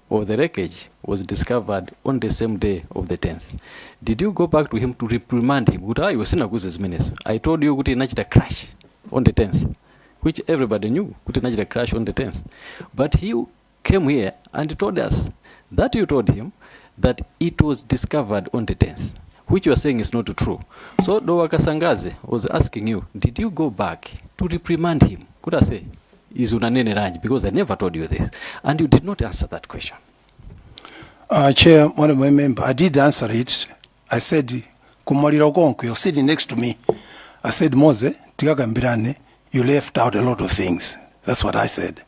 or the wreckage was discovered on the same day of the 10th? Did you go back to him to reprimand him? I told you Kuti Najita crash on the 10th, which everybody knew Kuti Najita crash on the 10th. But he came here and told us that you told him that it was discovered on the 10th, which you are saying is not true. So Doa Kasangazi was asking you, did you go back to reprimand him? Could I say, is unanene range? Because I never told you this. And you did not answer that question. Chair, one of my members, I did answer it. I said, Kumalira Okonkwo, you're sitting next to me. I said, Mose, Tigaga Mbirane, you left out a lot of things. That's what I said.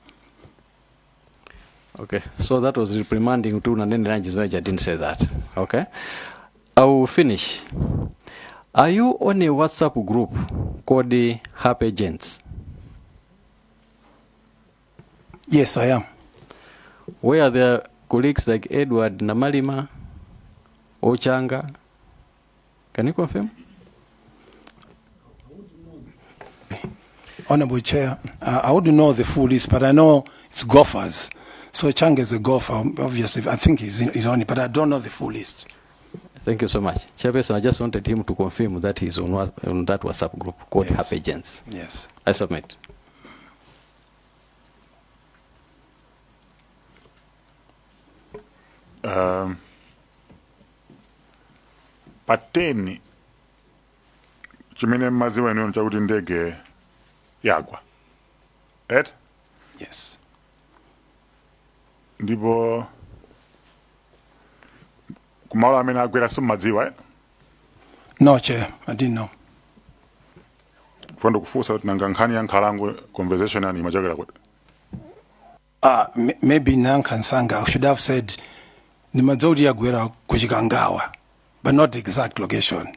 Okay, so that was reprimanding to Unanene range, I didn't say that. Okay. I will finish. Are you on a WhatsApp group called the Happy Agents? Yes, I am. Where are there colleagues like Edward Namalima, Ochanga? Can you confirm? Honorable Chair, I wouldn't know the full list, but I know it's golfers. So Chang is a golfer, obviously. I think he's on it, but I don't know the full list. Thank you so much. Chairperson, I just wanted him to confirm that he's on that WhatsApp group called Happy Agents. Yes. I submit. Pateni chimene maziwa ino chakuti Ndege Yagwa. Right? Yes. Ndipo kumalo amene agwera madziwa. No, Chair, I didn't know. Fundo kufusa kuti nanga nkhani ya nkhalango conversation ani machokera kuti. Maybe Nankansanga, I should have said Nimadzodi Agwera Kuchikangawa, but not the exact location.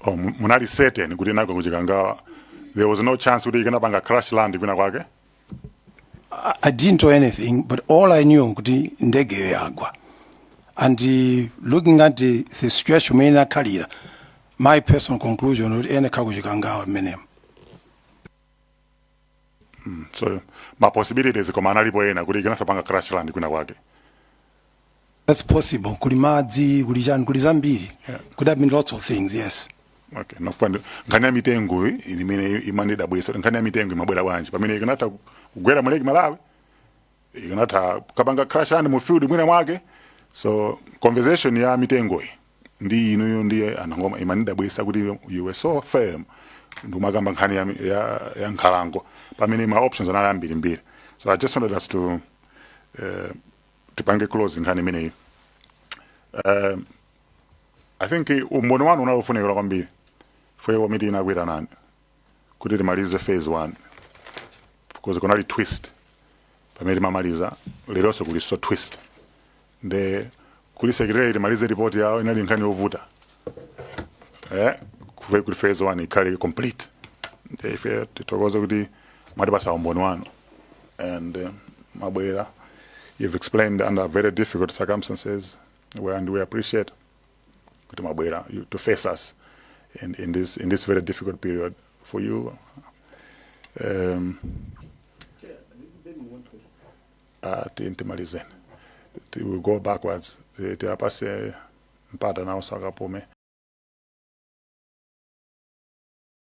Oh, munali certain kuti nako Kuchikangawa. There was no chance kuti ikanapanga crash land kwina kwake. I didn't know anything, but all I knew kuti Ndege Yagwa. And looking at the situation in Kalira, my personal conclusion would end Kagujikangawa menem. So my possibilities koma analipo ena kuti ikanatapanga crash land kwina kwake. That's possible. Kulimadzi, kulijani, kulizambiri. Could have been lots of things, yes. Okay, nafukwandi nkhani ya mitengo imene imanida bwesa nkhani ya mitengo imabwera bwanji pamene ikanatha kugwera muleki Malawi ikanatha kapanga crash land mu field mwina mwake. So conversation ya mitengo ndi inuyo ndiye anangoma imanida bwesa kuti you were so firm ndumakamba nkhani ya nkhalango pamene ma options anali mbiri. So I just wanted us to tipange close nkhani imene I think umbono wanu unaofunika kwambiri for your meeting inakwira nani kuti timalize phase 1 because kunali twist pamene mamaliza leronso kuli so twist nde kuli secretary timalize report yawo inali nkhani yovuta kuli phase 1 ikali complete nde ife titokoza kuti mwatipasa umbono wanu and mabwera you've explained under very difficult circumstances and we appreciate you to face us in this very difficult period for you. We'll go backwards. Mpata na osaka pome.